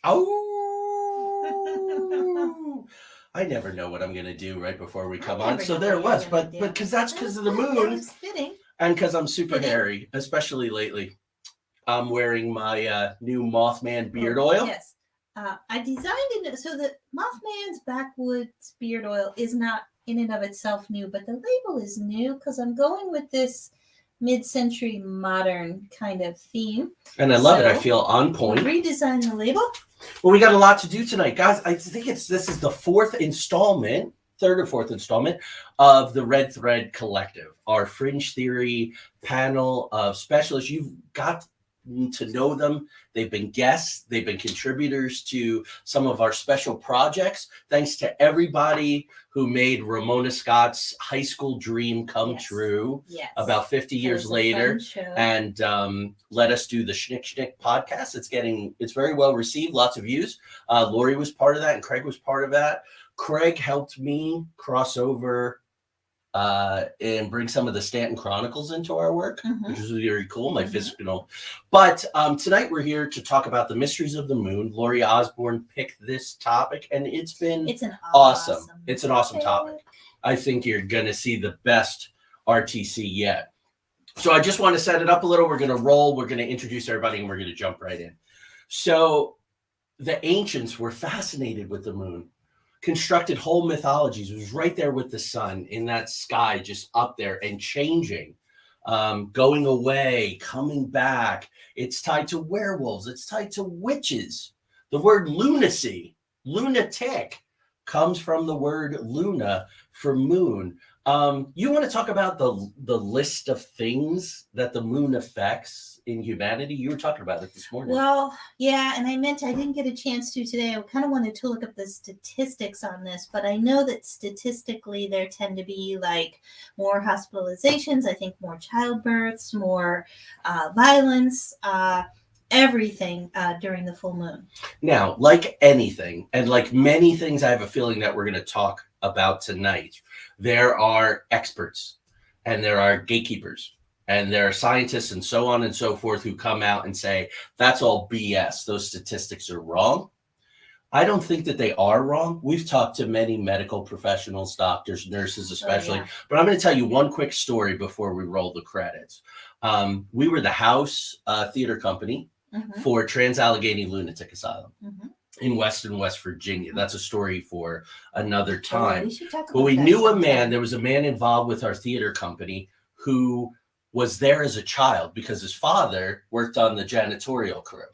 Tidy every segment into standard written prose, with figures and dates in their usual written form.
Oh, I never know what I'm going to do right before we come on. So there it was. But because that's because of the moon. Fitting. And because I'm super hairy, especially lately. I'm wearing my new Mothman beard oil. Yes. I designed it so that Mothman's Backwoods beard oil is not in and of itself new, but the label is new because I'm going with this mid-century modern kind of theme. And I love it. I feel on point. Redesign the label. Well, we got a lot to do tonight, guys. I think this is the third or fourth installment of the Red Thread Collective, our fringe theory panel of specialists. You've got to know them. They've been guests. They've been contributors to some of our special projects. Thanks to everybody who made Ramona Scott's high school dream come true about 50 years later and let us do the Schnick Schnick podcast. It's very well received, lots of views. Lori was part of that and Craig was part of that. Craig helped me cross over and bring some of the Stanton Chronicles into our work, which is very cool, my physical. But tonight we're here to talk about the mysteries of the moon. Lori Osborne picked this topic, and it's an awesome topic. I think you're going to see the best RTC yet. So I just want to set it up a little. We're going to roll. We're going to introduce everybody, and we're going to jump right in. So the ancients were fascinated with the moon. Constructed whole mythologies. It was right there with the sun in that sky, just up there and changing, going away, coming back. It's tied to werewolves. It's tied to witches. The word lunacy, lunatic, comes from the word luna for moon. You want to talk about the list of things that the moon affects in humanity? You were talking about it this morning. Well, yeah, and I didn't get a chance to today. I kind of wanted to look up the statistics on this, but I know that statistically there tend to be like more hospitalizations, I think more childbirths, more violence, everything during the full moon. Now, like anything, and like many things I have a feeling that we're going to talk about tonight, there are experts and there are gatekeepers. And there are scientists and so on and so forth who come out and say, that's all BS. Those statistics are wrong. I don't think that they are wrong. We've talked to many medical professionals, doctors, nurses especially. But I'm going to tell you one quick story before we roll the credits. We were the house theater company for Trans-Allegheny Lunatic Asylum in West Virginia. That's a story for another time. But we knew a man. There was a man involved with our theater company who was there as a child because his father worked on the janitorial crew.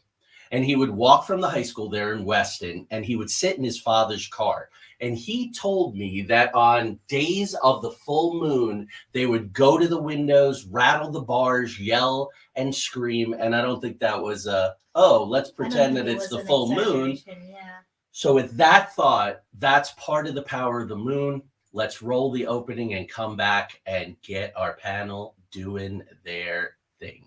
And he would walk from the high school there in Weston and he would sit in his father's car. And he told me that on days of the full moon, they would go to the windows, rattle the bars, yell and scream. And I don't think that was let's pretend that it's the full moon. Yeah. So with that thought, that's part of the power of the moon. Let's roll the opening and come back and get our panel doing their thing.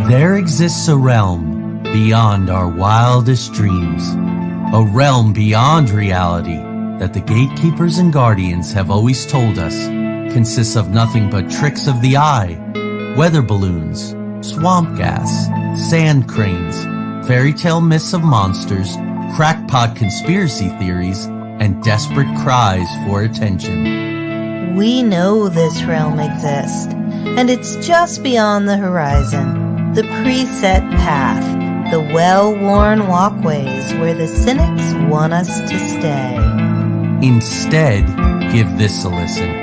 There exists a realm beyond our wildest dreams, a realm beyond reality that the gatekeepers and guardians have always told us consists of nothing but tricks of the eye, weather balloons, swamp gas, sand cranes, fairy tale myths of monsters, crackpot conspiracy theories, and desperate cries for attention. We know this realm exists, and it's just beyond the horizon, the preset path, the well-worn walkways where the cynics want us to stay. Instead, give this a listen.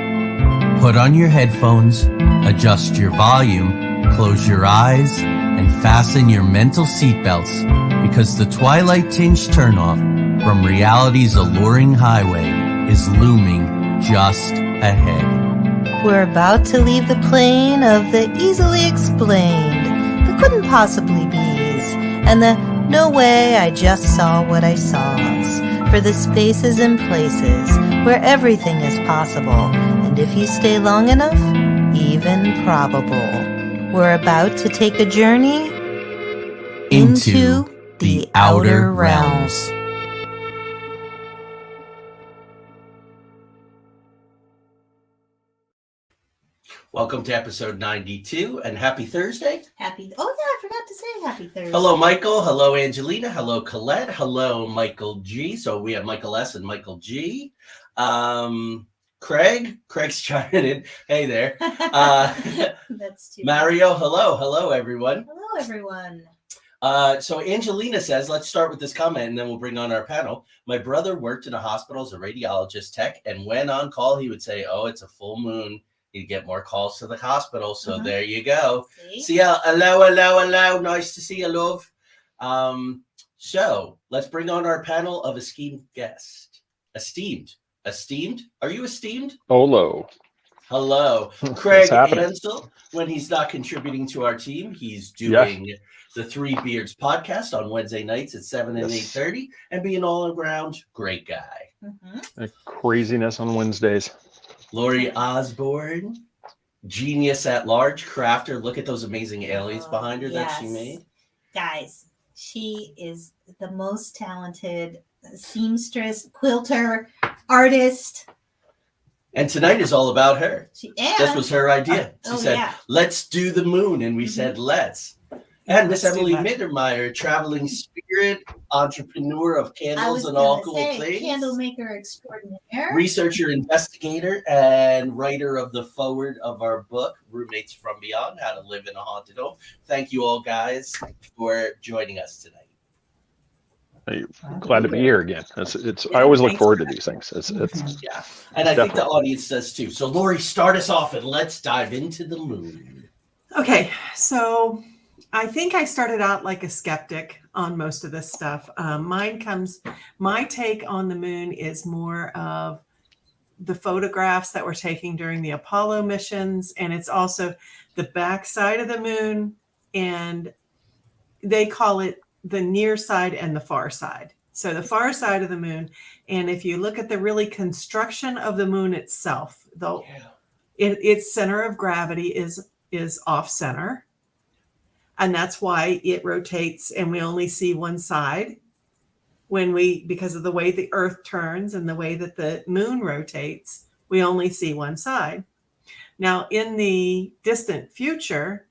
Put on your headphones, adjust your volume, close your eyes, and fasten your mental seatbelts because the twilight-tinged turnoff from reality's alluring highway is looming just ahead. We're about to leave the plane of the easily explained, the couldn't possibly be's, and the no way I just saw what I saw's, for the spaces and places where everything is possible, and if you stay long enough, even probable. We're about to take a journey into the outer realms. Welcome to episode 92, and happy Thursday. Oh yeah, I forgot to say happy Thursday. Hello, Michael. Hello, Angelina. Hello, Colette. Hello, Michael G. So we have Michael S. and Michael G. Craig's chiming in. Hey there. That's too Mario, hello. Hello, everyone. Hello, everyone. So Angelina says, let's start with this comment and then we'll bring on our panel. My brother worked in a hospital as a radiologist tech, and when on call, he would say, oh, it's a full moon. He'd get more calls to the hospital. So there you go. See ya. Hello. Nice to see you, love. So let's bring on our panel of esteemed guests. Esteemed. Are you esteemed? Hello. Craig Ansel. When he's not contributing to our team, he's doing the Three Beards podcast on Wednesday nights at 7 and 8:30 and be an all-around great guy. Craziness on Wednesdays. Lori Osborne, genius at large, crafter. Look at those amazing aliens behind her that she made. Guys, she is the most talented seamstress, quilter, artist. And tonight is all about her. This was her idea. She said, let's do the moon. And we said, let's. And Miss Emily Middermeyer, traveling spirit, entrepreneur of candles and all cool things. Candle maker extraordinaire. Researcher, investigator, and writer of the foreword of our book, Roommates from Beyond, How to Live in a Haunted Home. Thank you all, guys, for joining us tonight. Glad to be here again. I always look forward to these things. And I think the audience does too. So, Lori, start us off and let's dive into the moon. Okay, so I think I started out like a skeptic on most of this stuff. My take on the moon is more of the photographs that were taken during the Apollo missions, and it's also the backside of the moon, and they call it the near side and the far side. So the far side of the moon, and if you look at the really construction of the moon itself, though, its center of gravity is off center. And that's why it rotates and we only see one side because of the way the Earth turns and the way that the moon rotates, we only see one side. Now, in the distant future,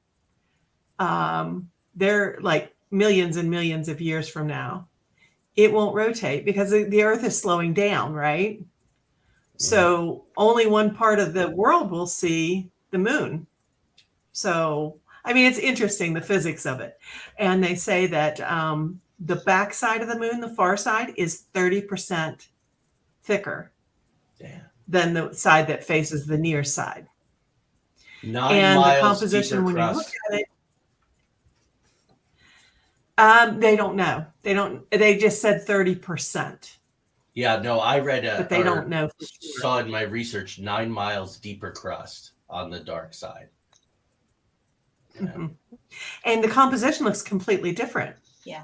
they're like millions and millions of years from now, it won't rotate because the Earth is slowing down, right? So only one part of the world will see the moon. So I mean, it's interesting, the physics of it. And they say that the back side of the moon, the far side, is 30% thicker than the side that faces the near side. 9 miles the composition, when you look at it, they don't know. They just said 30%. Yeah, no, I read but they don't know for sure. Saw in my research 9 miles deeper crust on the dark side. Mm-hmm. And the composition looks completely different.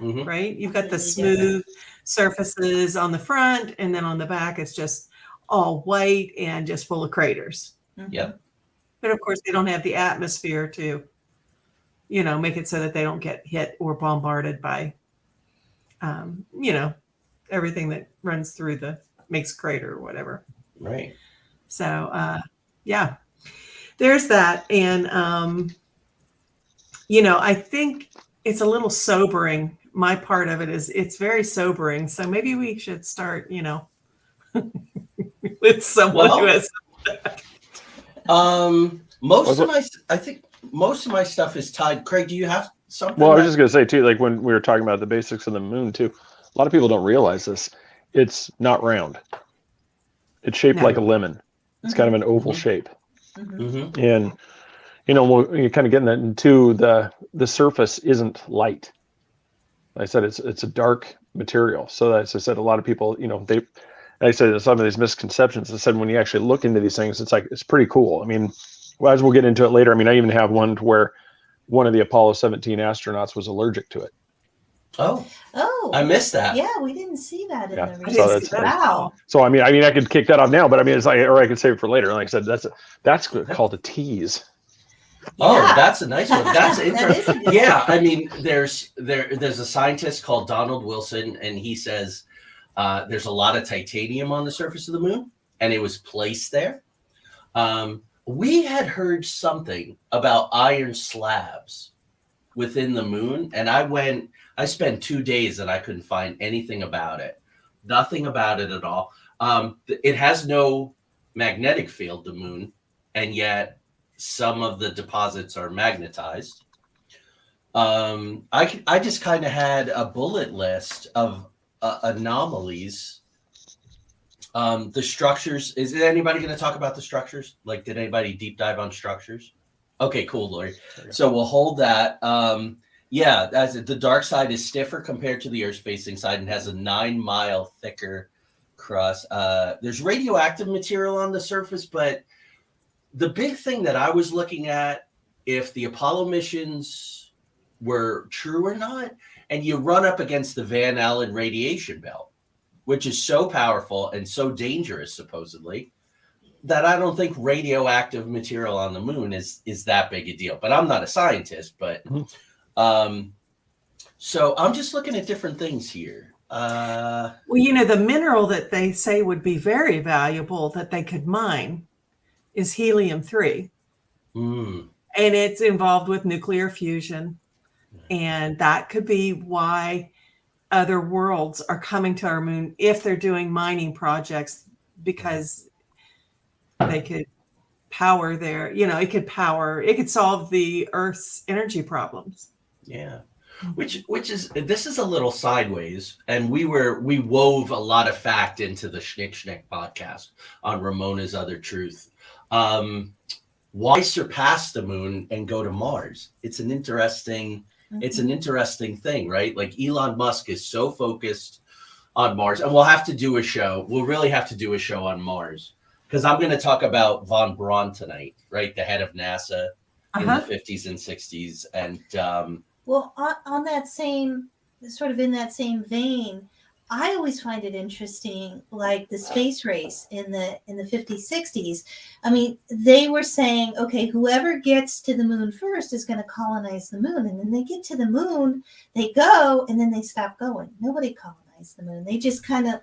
Right? You've got the smooth surfaces on the front, and then on the back it's just all white and just full of craters. Yep. But of course they don't have the atmosphere to make it so that they don't get hit or bombarded by everything that runs through makes a crater or whatever. Right. So there's that. And I think it's a little sobering. My part of it is it's very sobering. So maybe we should start, with someone who has. Most of my stuff is tied. Craig, do you have something? Well, I was just going to say too, like when we were talking about the basics of the moon too, a lot of people don't realize this. It's not round. It's shaped like a lemon. It's kind of an oval shape. And you're kind of getting that into the surface isn't light. Like I said, it's a dark material. So as I said, a lot of people, I said some of these misconceptions. I said when you actually look into these things, it's pretty cool. I mean, as we'll get into it later. I mean, I even have one where one of the Apollo 17 astronauts was allergic to it. Oh, I missed that. Yeah, we didn't see that in the so research. Wow. So I mean, I could kick that off now, but I mean, it's like, or I could save it for later. And like I said, that's called a tease. Oh, Yeah. that's a nice one. That's That is a interesting. good Yeah, one. I mean, there's a scientist called Donald Wilson, and he says there's a lot of titanium on the surface of the moon, and it was placed there. We had heard something about iron slabs within the moon, and I spent 2 days and I couldn't find anything about it. Nothing about it at all. It has no magnetic field, the moon, and yet some of the deposits are magnetized. I just kind of had a bullet list of anomalies. The structures. Is anybody going to talk about the structures? Like, did anybody deep dive on structures? Okay, cool, Lori. So we'll hold that. Yeah, the dark side is stiffer compared to the Earth's facing side and has a 9-mile thicker crust. There's radioactive material on the surface, but the big thing that I was looking at, if the Apollo missions were true or not, and you run up against the Van Allen radiation belt, which is so powerful and so dangerous, supposedly, that I don't think radioactive material on the moon is that big a deal. But I'm not a scientist, but so I'm just looking at different things here. Well, the mineral that they say would be very valuable that they could mine is helium-3. And it's involved with nuclear fusion. And that could be why other worlds are coming to our moon if they're doing mining projects, because they could power it could solve the Earth's energy problems. Yeah. This is a little sideways, and we wove a lot of fact into the Schnick podcast on Ramona's Other Truth. Why surpass the moon and go to Mars? It's an interesting thing, right? Like, Elon Musk is so focused on Mars, and we'll have to do a show. We'll really have to do a show on Mars, because I'm going to talk about Von Braun tonight, right? The head of NASA in the 50s and 60s. And well, on that same sort of in that same vein, I always find it interesting, like the space race in the 50s, 60s. I mean, they were saying, okay, whoever gets to the moon first is going to colonize the moon. And then they get to the moon, they go, and then they stop going. Nobody colonized the moon. They just kind of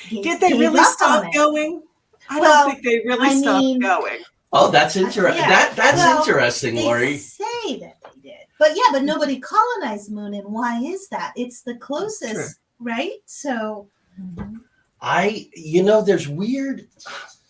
Did they really stop going? I don't think they really stopped going. Oh, that's interesting. That's interesting, Lori. They say that they did. But nobody colonized the moon. And why is that? It's the closest, right? So there's weird.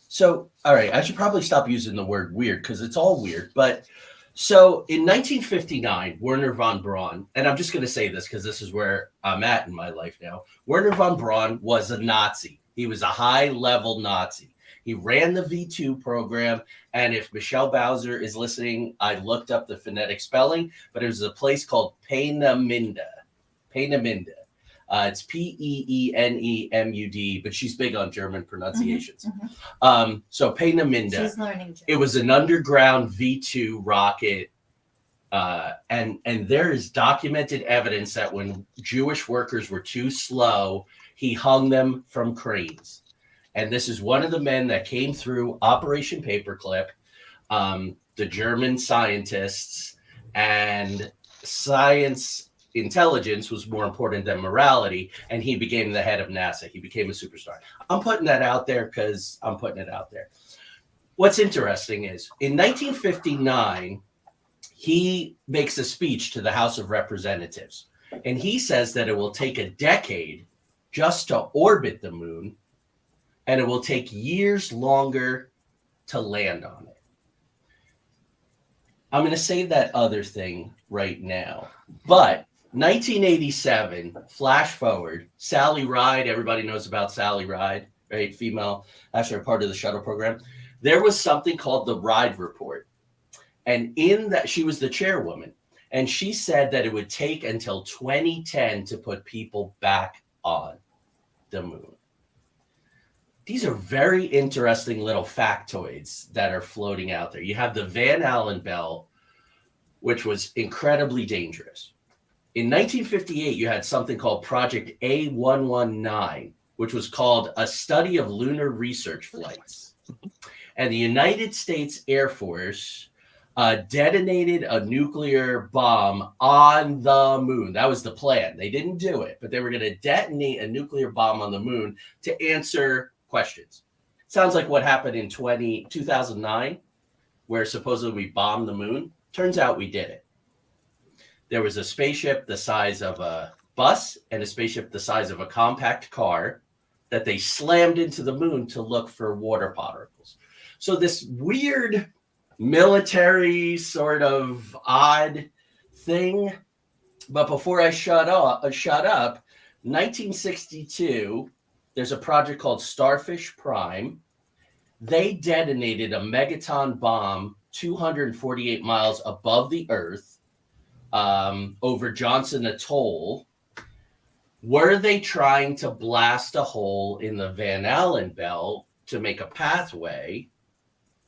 So, all right, I should probably stop using the word weird, because it's all weird. But so in 1959, Werner Von Braun, and I'm just going to say this because this is where I'm at in my life now. Werner Von Braun was a Nazi. He was a high-level Nazi. He ran the V2 program, and if Michelle Bowser is listening, I looked up the phonetic spelling, but it was a place called Peenemünde. It's Peenemud, but she's big on German pronunciations. So Peenemünde. She's learning German. It was an underground V2 rocket, and there is documented evidence that when Jewish workers were too slow, he hung them from cranes. And this is one of the men that came through Operation Paperclip, the German scientists, and science intelligence was more important than morality, and he became the head of NASA. He became a superstar. I'm putting that out there because I'm putting it out there. What's interesting is in 1959, he makes a speech to the House of Representatives, and he says that it will take a decade just to orbit the moon, and it will take years longer to land on it. I'm going to say that other thing right now. But 1987, flash forward, Sally Ride, everybody knows about Sally Ride, right? Female astronaut, part of the shuttle program. There was something called the Ride Report. And in that, she was the chairwoman. And she said that it would take until 2010 to put people back on the moon. These are very interesting little factoids that are floating out there. You have the Van Allen belt, which was incredibly dangerous. In 1958, you had something called Project A119, which was called a study of lunar research flights. And the United States Air Force detonated a nuclear bomb on the moon. That was the plan. They didn't do it, but they were going to detonate a nuclear bomb on the moon to answer questions. Sounds like what happened in 2009, where supposedly we bombed the moon. Turns out we did it. There was a spaceship the size of a bus and a spaceship the size of a compact car that they slammed into the moon to look for water particles. So this weird military sort of odd thing. But before I shut up, 1962, there's a project called Starfish Prime. They detonated a megaton bomb 248 miles above the Earth over Johnson Atoll. Were they trying to blast a hole in the Van Allen belt to make a pathway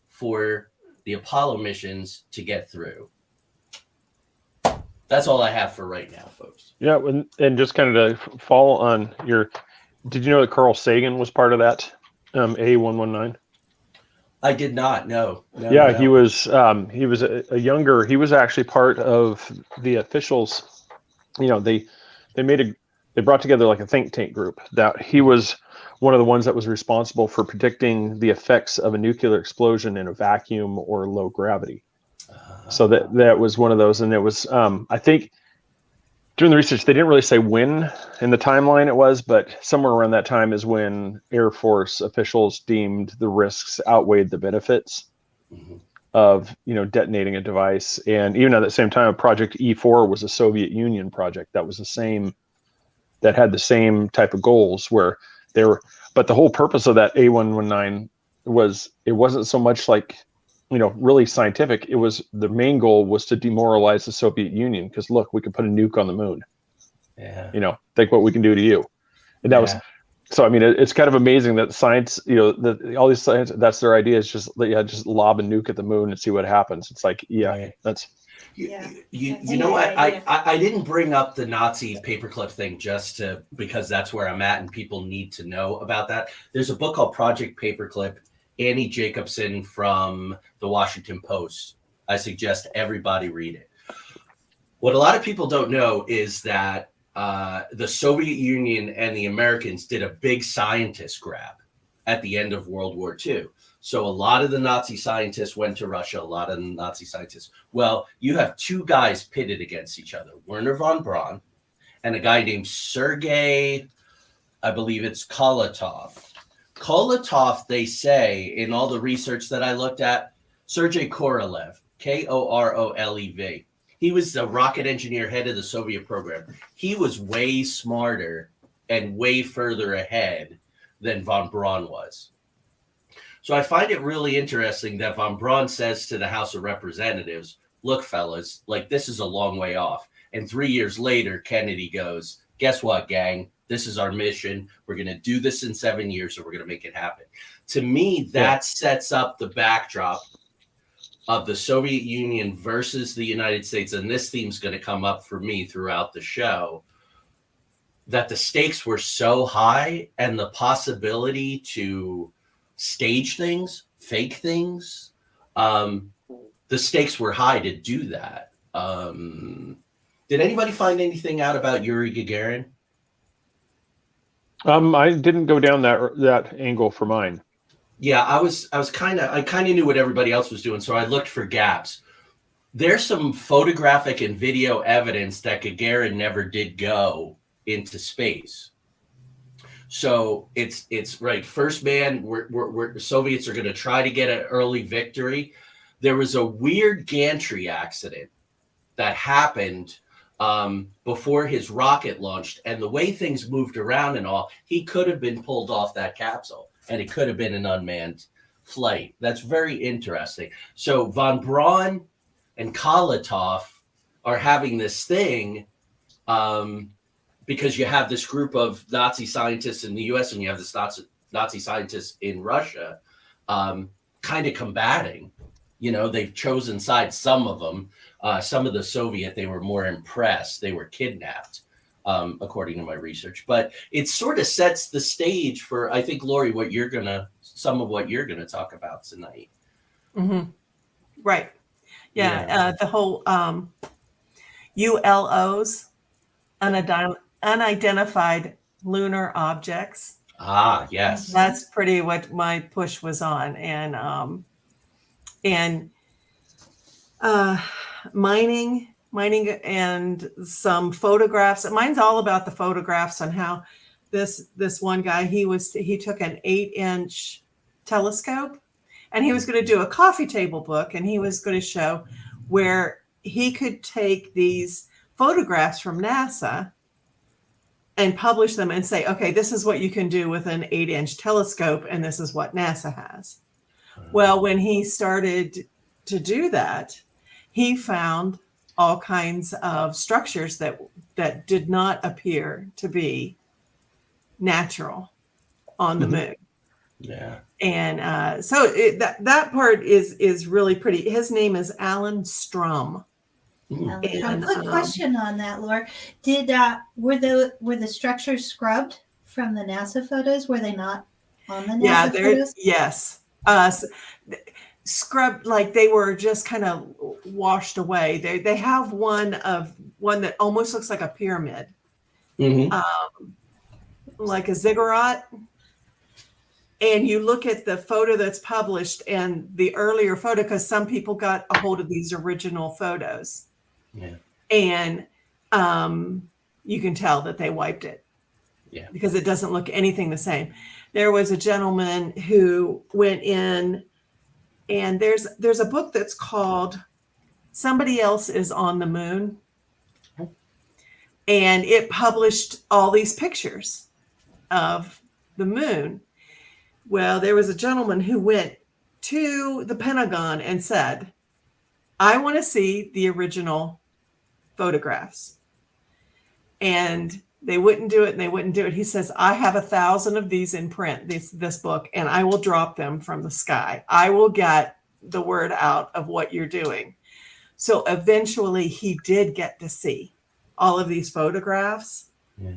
for the Apollo missions to get through? That's all I have for right now, folks. Yeah, and just kind of to follow on your, did you know that Carl Sagan was part of that A119? I did not know. No. He was a younger. He was actually part of the officials. You know, they brought together like a think tank group. That he was one of the ones that was responsible for predicting the effects of a nuclear explosion in a vacuum or low gravity. So that was one of those, and it was I think during the research they didn't really say when in the timeline it was, but somewhere around that time is when Air Force officials deemed the risks outweighed the benefits of detonating a device. And even at the same time, Project E4 was a Soviet Union project that was that had the same type of goals where they were. But the whole purpose of that A119 was, it wasn't so much like really scientific. It was, the main goal was to demoralize the Soviet Union, because look, we could put a nuke on the moon. Yeah. Think what we can do to you. And that was, so I mean, it's kind of amazing that science, all these science, that's their idea, is just lob a nuke at the moon and see what happens. It's like, that's. You know what? I didn't bring up the Nazi paperclip thing because that's where I'm at and people need to know about that. There's a book called Project Paperclip. Annie Jacobson from the Washington Post. I suggest everybody read it. What a lot of people don't know is that the Soviet Union and the Americans did a big scientist grab at the end of World War II. So a lot of the Nazi scientists went to Russia, a lot of the Nazi scientists. Well, you have two guys pitted against each other, Werner Von Braun and a guy named Sergei, I believe it's Kolatov. Kolatov, they say, in all the research that I looked at, Sergei Korolev, Korolev. He was the rocket engineer, head of the Soviet program. He was way smarter and way further ahead than Von Braun was. So I find it really interesting that Von Braun says to the House of Representatives, look, fellas, like this is a long way off. And 3 years later, Kennedy goes, guess what, gang? This is our mission. We're going to do this in 7 years, so we're going to make it happen. To me, that sets up the backdrop of the Soviet Union versus the United States. And this theme's going to come up for me throughout the show, that the stakes were so high and the possibility to stage things, fake things, the stakes were high to do that. Did anybody find anything out about Yuri Gagarin? I didn't go down that angle for mine. Yeah, I kind of knew what everybody else was doing, so I looked for gaps. There's some photographic and video evidence that Gagarin never did go into space. So it's right. First man, we're Soviets are going to try to get an early victory. There was a weird gantry accident that happened before his rocket launched, and the way things moved around and all, he could have been pulled off that capsule, and it could have been an unmanned flight. That's very interesting. So Von Braun and Kolatov are having this thing because you have this group of Nazi scientists in the U.S. and you have this Nazi scientists in Russia kind of combating. They've chosen sides, some of them. Some of the Soviet, they were more impressed. They were kidnapped, according to my research. But it sort of sets the stage for, I think, Lori, some of what you're gonna talk about tonight. Mm-hmm. Right. The whole ULOs, unidentified lunar objects. Ah, yes. That's pretty what my push was on. And mining and some photographs. Mine's all about the photographs on how this one guy, he took an 8-inch telescope and he was going to do a coffee table book, and he was going to show where he could take these photographs from NASA and publish them and say, okay, this is what you can do with an 8-inch telescope, and this is what NASA has. Well, when he started to do that, he found all kinds of structures that did not appear to be natural on the moon. Yeah. And so that part is really pretty. His name is Alan Strum. And quick question on that, Laura. Were the structures scrubbed from the NASA photos? Were they not on the NASA photos? Yes. Scrubbed, like they were just kind of washed away. They have one that almost looks like a pyramid, like a ziggurat. And you look at the photo that's published and the earlier photo, because some people got a hold of these original photos. Yeah. And you can tell that they wiped it. Yeah. Because it doesn't look anything the same. There was a gentleman who went in, and there's a book that's called Somebody Else is on the Moon. And it published all these pictures of the moon. Well, there was a gentleman who went to the Pentagon and said, I want to see the original photographs. And they wouldn't do it. He says, I have 1,000 of these in print, this book, and I will drop them from the sky. I will get the word out of what you're doing. So eventually he did get to see all of these photographs. Yeah.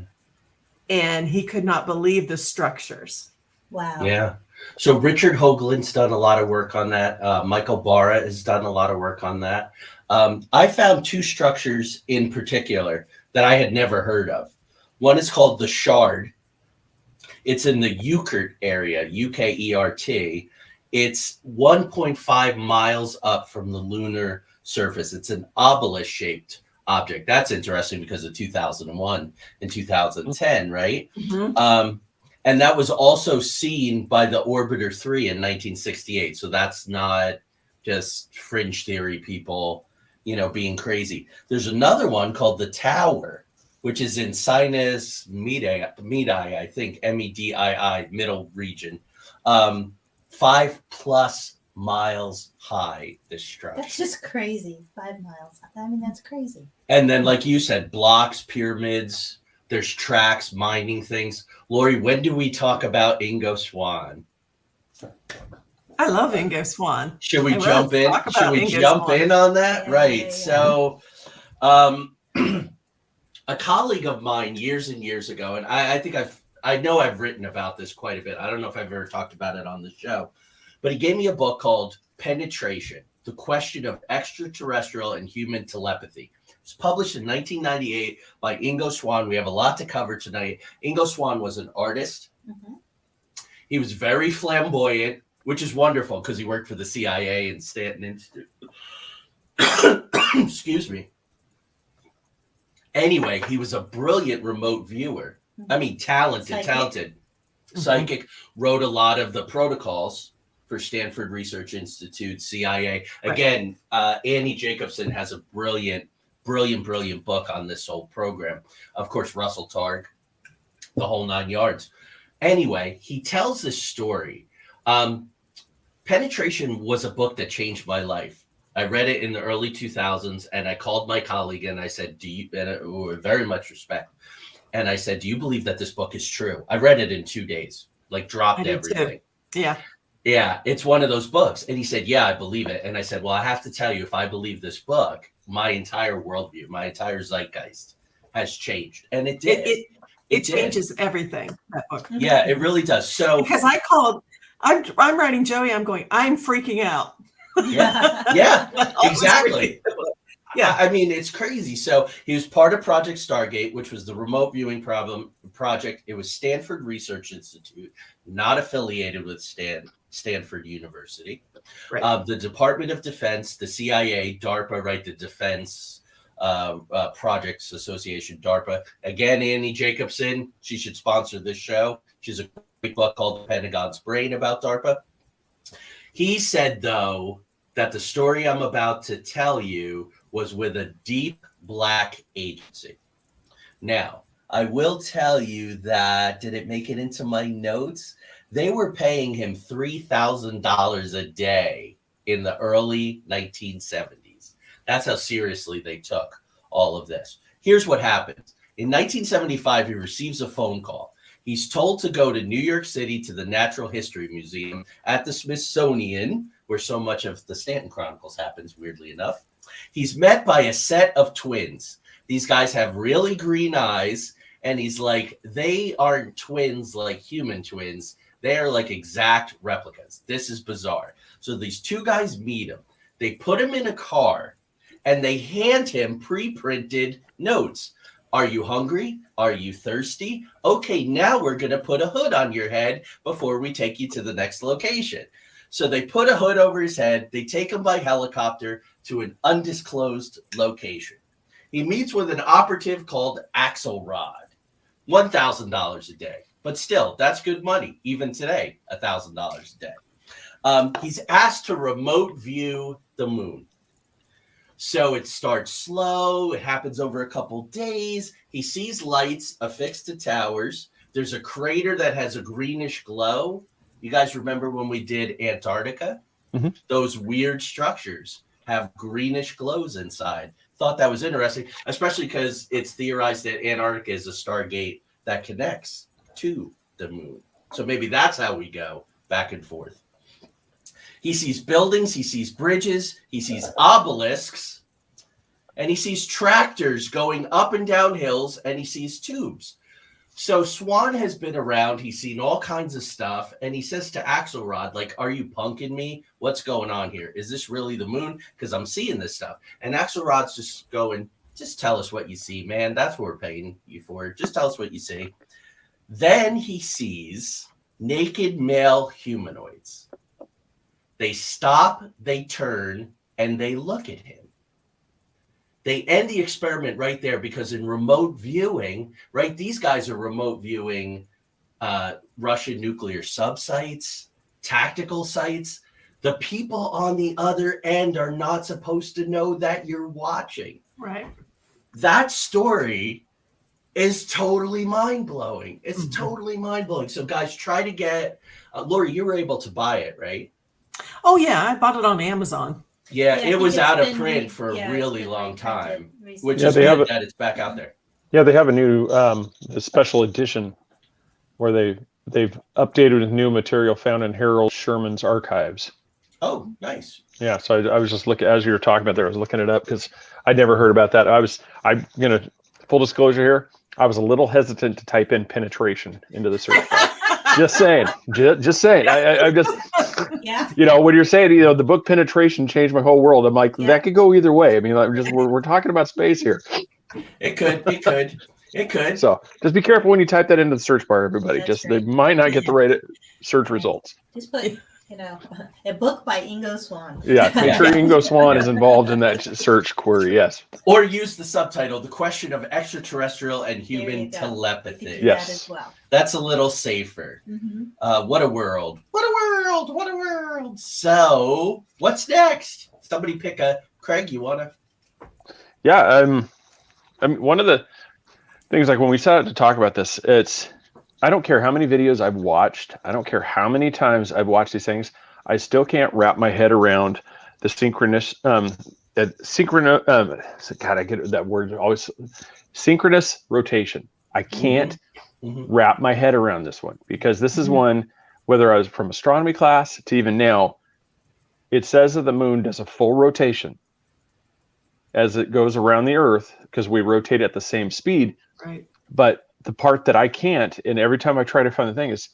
And he could not believe the structures. Wow. Yeah. So Richard Hoagland's done a lot of work on that. Michael Barra has done a lot of work on that. I found 2 structures in particular that I had never heard of. One is called the Shard. It's in the Ukert area, Ukert. It's 1.5 miles up from the lunar surface. It's an obelisk-shaped object. That's interesting because of 2001 and 2010, right? Mm-hmm. And that was also seen by the Orbiter 3 in 1968. So that's not just fringe theory people, being crazy. There's another one called the Tower, which is in Sinus Medii, I think, Medii, middle region. 5+ miles high, this structure. That's just crazy. 5 miles. I mean, that's crazy. And then, like you said, blocks, pyramids, there's tracks, mining things. Lori, when do we talk about Ingo Swann? I love Ingo Swann. Should we jump in? Should we jump in on that? Right. So, a colleague of mine years and years ago, and I think I know I've written about this quite a bit. I don't know if I've ever talked about it on the show, but he gave me a book called Penetration: The Question of Extraterrestrial and Human Telepathy. It was published in 1998 by Ingo Swann. We have a lot to cover tonight. Ingo Swann was an artist. Mm-hmm. He was very flamboyant, which is wonderful because he worked for the CIA and Stanton Institute. Excuse me. Anyway, he was a brilliant remote viewer. I mean, talented. Mm-hmm. Psychic. Wrote a lot of the protocols for Stanford Research Institute, CIA. Again, Annie Jacobson has a brilliant book on this whole program. Of course, Russell Targ, the whole 9 yards. Anyway, he tells this story. Penetration was a book that changed my life. I read it in the early 2000s, and I called my colleague and I said, with very much respect, and I said, do you believe that this book is true? I read it in 2 days, dropped everything. Too. Yeah. Yeah, it's one of those books. And he said, yeah, I believe it. And I said, well, I have to tell you, if I believe this book, my entire worldview, my entire zeitgeist has changed. And it did. It changes everything, that book. Yeah, it really does. So because I'm writing Joey, I'm freaking out. Yeah, exactly. Yeah, I mean, it's crazy. So he was part of Project Stargate, which was the remote viewing project. It was Stanford Research Institute, not affiliated with Stanford University. Right. The Department of Defense, the CIA, DARPA, right? The Defense Projects Association, DARPA. Again, Annie Jacobson, she should sponsor this show. She's a great book called The Pentagon's Brain about DARPA. He said, though, that the story I'm about to tell you was with a deep black agency. Now, I will tell you that, did it make it into my notes? They were paying him $3,000 a day in the early 1970s. That's how seriously they took all of this. Here's what happens. In 1975, he receives a phone call. He's told to go to New York City to the Natural History Museum at the Smithsonian, where so much of the Stanton Chronicles happens, weirdly enough. He's met by a set of twins. These guys have really green eyes, and he's like, they aren't twins like human twins. They are like exact replicas. This is bizarre. So these two guys meet him. They put him in a car, and they hand him pre-printed notes. Are you hungry? Are you thirsty? Okay, now we're going to put a hood on your head before we take you to the next location. So they put a hood over his head. They take him by helicopter to an undisclosed location. He meets with an operative called Axelrod, $1,000 a day. But still, that's good money. Even today, $1,000 a day. He's asked to remote view the moon. So it starts slow. It happens over a couple days. He sees lights affixed to towers. There's a crater that has a greenish glow. You guys remember when we did Antarctica? Mm-hmm. Those weird structures have greenish glows inside. Thought that was interesting, especially because it's theorized that Antarctica is a stargate that connects to the moon. So maybe that's how we go back and forth. He sees buildings, he sees bridges, he sees obelisks, and he sees tractors going up and down hills, and he sees tubes. So Swan has been around. He's seen all kinds of stuff. And he says to Axelrod, like, are you punking me? What's going on here? Is this really the moon? Because I'm seeing this stuff. And Axelrod's just going, just tell us what you see, man. That's what we're paying you for. Just tell us what you see. Then he sees naked male humanoids. They stop, they turn, and they look at him. They end the experiment right there because in remote viewing, right, these guys are remote viewing Russian nuclear subsites, tactical sites. The people on the other end are not supposed to know that you're watching. Right. That story is totally mind-blowing. It's totally mind-blowing. So guys, try to get, Lori, you were able to buy it, right? Oh, yeah. I bought it on Amazon. Yeah, Yeah, it was out of been print for a really long time, which is good that it's back out there. Yeah, they have a new a special edition where they've updated with new material found in Harold Sherman's archives. Oh, nice. Yeah, so I was just looking, as you were talking about there, I was looking it up because I'd never heard about that. I'm going to, full disclosure here, I was a little hesitant to type in penetration into the search bar. Just saying. Just saying. I just, Yeah. you know, when you're saying, you know, the book Penetration changed my whole world, I'm like, that could go either way. I mean, like, we're talking about space here. It could. So just be careful when you type that into the search bar, everybody. That's They right. might not get the right search results. Just put, a book by Ingo Swann. Yeah, make sure Ingo Swann is involved in that search query. Yes. Or use the subtitle, The Question of Extraterrestrial and There you Human go. Telepathy. You can do Yes. that as well. That's a little safer. Mm-hmm. What a world. What a world. What a world. So what's next? Somebody pick a, Craig, you want to? Yeah. I mean, one of the things, like when we set out to talk about this, I don't care how many videos I've watched. I don't care how many times I've watched these things. I still can't wrap my head around the synchronous, God, I get that word always, synchronous rotation. I can't wrap my head around this one because this is one, whether I was from astronomy class to even now, it says that the moon does a full rotation as it goes around the Earth because we rotate at the same speed. Right. But the part that I can't, and every time I try to find the thing, is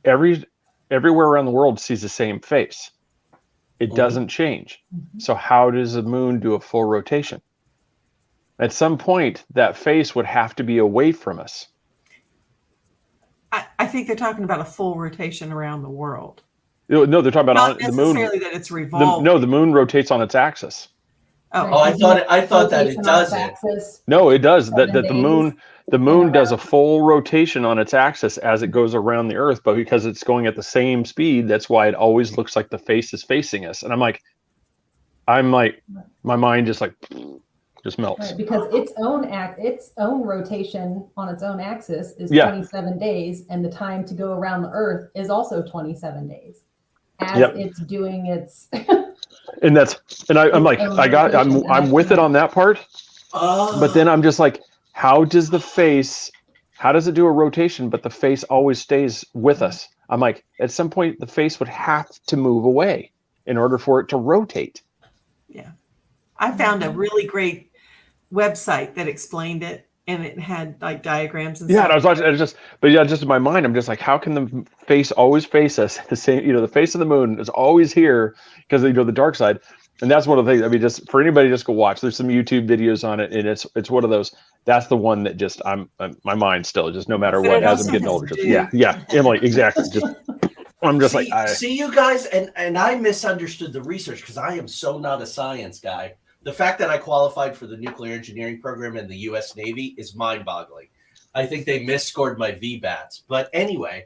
everywhere around the world sees the same face. it doesn't change. So how does the moon do a full rotation? At some point, that face would have to be away from us. I think they're talking about a full rotation around the world. No, they're talking about Not the moon. necessarily that it's revolving. No, the moon rotates on its axis. Oh, I thought that it doesn't. No, it does. That the moon does a full rotation on its axis as it goes around the Earth, but because it's going at the same speed, that's why it always looks like the face is facing us. And I'm like, my mind just melts. Right, because its own rotation on its own axis is 27 days, and the time to go around the Earth is also 27 days. As it's doing its I'm with it on that part. But then I'm just like, how does it do a rotation, but the face always stays with us? I'm like, at some point the face would have to move away in order for it to rotate. Yeah. I found a really great website that explained it, and it had like diagrams and stuff. And I was watching, just in my mind, I'm just like, how can the face always face us? The same, the face of the moon is always here because the dark side. And that's one of the things. I mean, just for anybody, just go watch. There's some YouTube videos on it, and it's one of those. That's the one that just my mind still just no matter what, as I'm getting older. Just, Emily, exactly. I'm just see you guys, and I misunderstood the research because I am so not a science guy. The fact that I qualified for the nuclear engineering program in the U.S. Navy is mind-boggling. I think they misscored my VBATs. But anyway,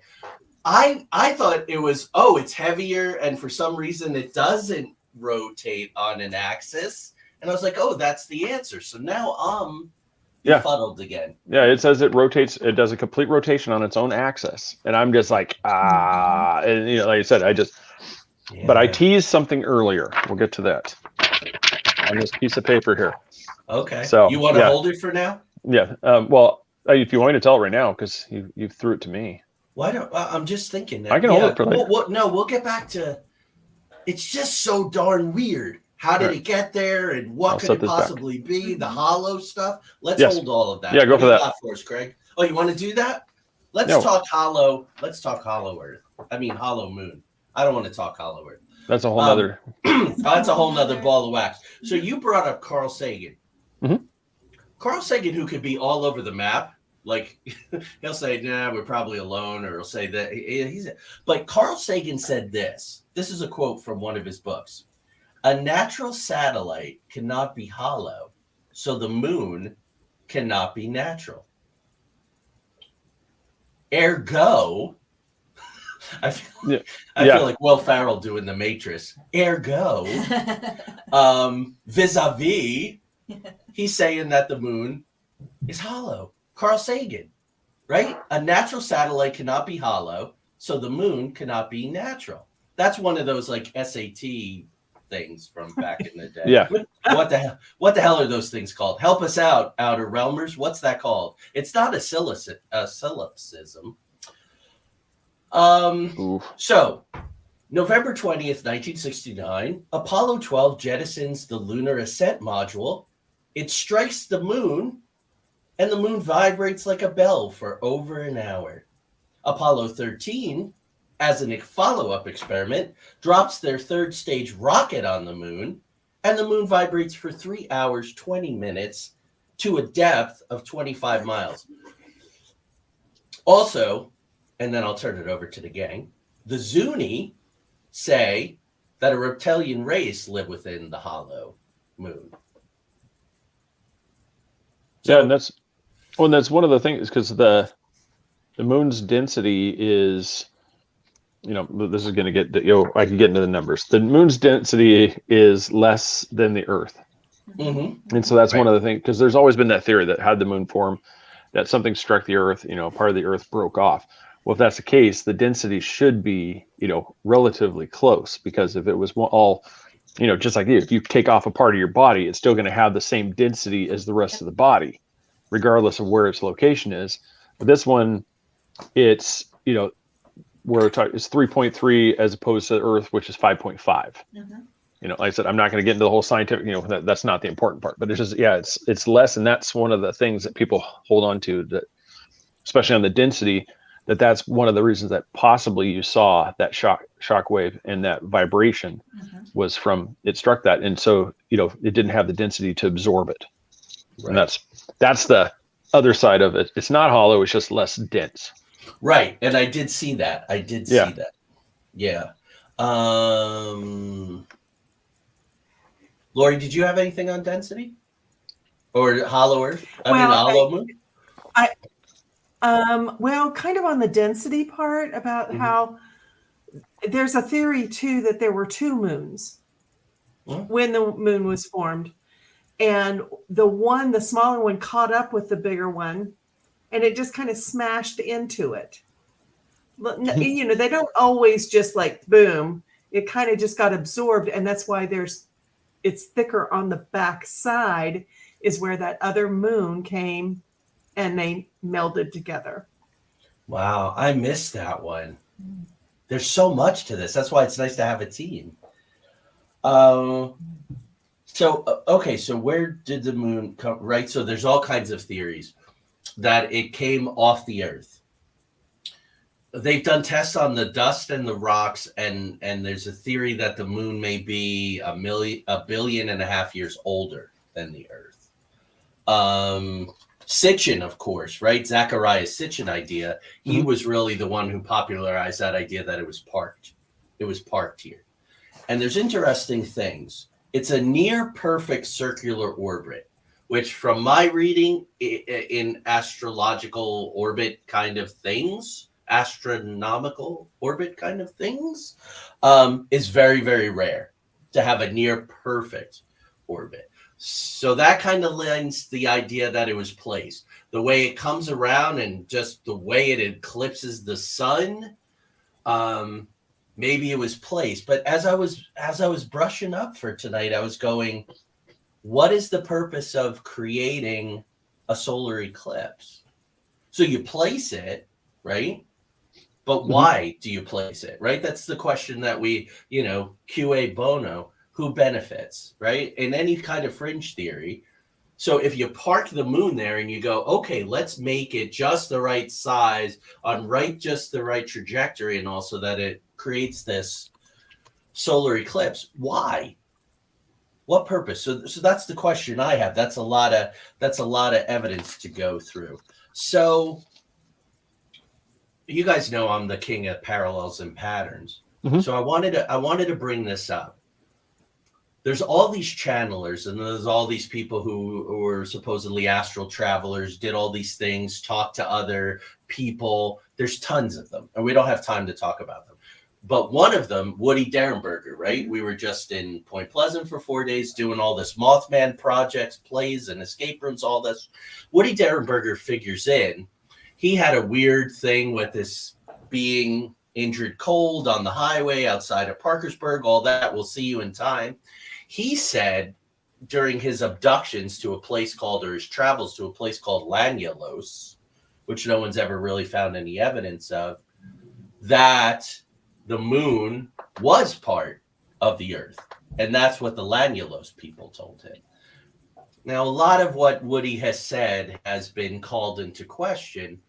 I thought it was, it's heavier, and for some reason it doesn't rotate on an axis. And I was like, that's the answer. So now I'm befuddled again. Yeah, it says it rotates. It does a complete rotation on its own axis. And I'm just like, and like I said, but I teased something earlier. We'll get to that on this piece of paper here. Okay. So you want to hold it for now? Yeah. Well, if you want me to tell it right now, because you threw it to me. Why don't I'm just thinking that I can hold it for later. We'll get back to. It's just so darn weird. How did it get there, and what could it possibly be? The hollow stuff. Let's hold all of that. Yeah, go for that. For us, Craig. Oh, you want to do that? Let's talk hollow. Let's talk hollow Earth. I mean, hollow moon. I don't want to talk hollow Earth. That's a whole other. That's a whole nother ball of wax. So you brought up Carl Sagan. Mm-hmm. Carl Sagan, who could be all over the map. Like he'll say, "Nah, we're probably alone," or he'll say that But Carl Sagan said this. This is a quote from one of his books. A natural satellite cannot be hollow, so the moon cannot be natural. Ergo, I feel like Will Ferrell doing The Matrix. Ergo, vis-a-vis, he's saying that the moon is hollow. Carl Sagan, right? A natural satellite cannot be hollow, so the moon cannot be natural. That's one of those like SAT things from back in the day. Yeah. What the hell are those things called? Help us out, Outer Realmers. What's that called? It's not a solipsism. So, November 20th, 1969, Apollo 12 jettisons the Lunar Ascent Module. It strikes the moon, and the moon vibrates like a bell for over an hour. Apollo 13, as a follow-up experiment, drops their third stage rocket on the moon, and the moon vibrates for 3 hours, 20 minutes to a depth of 25 miles. Also, and then I'll turn it over to the gang, the Zuni say that a reptilian race live within the hollow moon. So, and that's one of the things, because the moon's density is, this is going to get, I can get into the numbers. The moon's density is less than the Earth. Mm-hmm. And so that's one of the things, because there's always been that theory that had the moon form, that something struck the Earth, part of the Earth broke off. Well, if that's the case, the density should be, relatively close, because if it was all, just like if you take off a part of your body, it's still going to have the same density as the rest of the body, regardless of where its location is. But this one, it's, where it's 3.3 as opposed to Earth, which is 5.5. Mm-hmm. Like I said, I'm not going to get into the whole scientific, that's not the important part, but it's just, it's less. And that's one of the things that people hold on to, that, especially on the density. that's one of the reasons that possibly you saw that shock wave and that vibration was from it struck that, and so it didn't have the density to absorb it. Right. And that's the other side of it. It's not hollow; it's just less dense. Right, and I did see that. See that. Yeah. Lori, did you have anything on density or hollow Earth? Hollow moon. Well, kind of on the density part about how there's a theory too that there were two moons when the moon was formed, and the smaller one caught up with the bigger one, and it just kind of smashed into it. They don't always just like boom. It kind of just got absorbed, and that's why it's thicker on the back side is where that other moon came and they melded together. Wow, I missed that one. There's so much to this. That's why it's nice to have a team. So where did the moon come? Right, so there's all kinds of theories that it came off the Earth. They've done tests on the dust and the rocks, and there's a theory that the moon may be 1.5 billion years older than the Earth. Sitchin, of course, right? Zacharias Sitchin idea. He was really the one who popularized that idea that it was parked. It was parked here. And there's interesting things. It's a near perfect circular orbit, which from my reading in astrological orbit kind of things, astronomical orbit kind of things, is very, very rare to have a near perfect orbit. So that kind of lends the idea that it was placed. The way it comes around and just the way it eclipses the sun, maybe it was placed. But as I was brushing up for tonight, I was going, what is the purpose of creating a solar eclipse? So you place it, right? But why do you place it, right? That's the question that we, QA bono. Who benefits, right? In any kind of fringe theory. So if you park the moon there and you go, okay, let's make it just the right size on just the right trajectory, and also that it creates this solar eclipse. Why? What purpose? So that's the question I have. That's a lot of evidence to go through. So you guys know I'm the king of parallels and patterns. So I wanted to bring this up. There's all these channelers, and there's all these people who are supposedly astral travelers, did all these things, talk to other people. There's tons of them, and we don't have time to talk about them. But one of them, Woody Derrenberger, right? We were just in Point Pleasant for 4 days doing all this Mothman projects, plays, and escape rooms, all this. Woody Derrenberger figures in. He had a weird thing with this being injured cold on the highway outside of Parkersburg, all that. We'll see you in time. He said during his abductions to a place called, or his travels to a place called Lanyalos, which no one's ever really found any evidence of, that the moon was part of the Earth. And that's what the Lanyalos people told him. Now, a lot of what Woody has said has been called into question,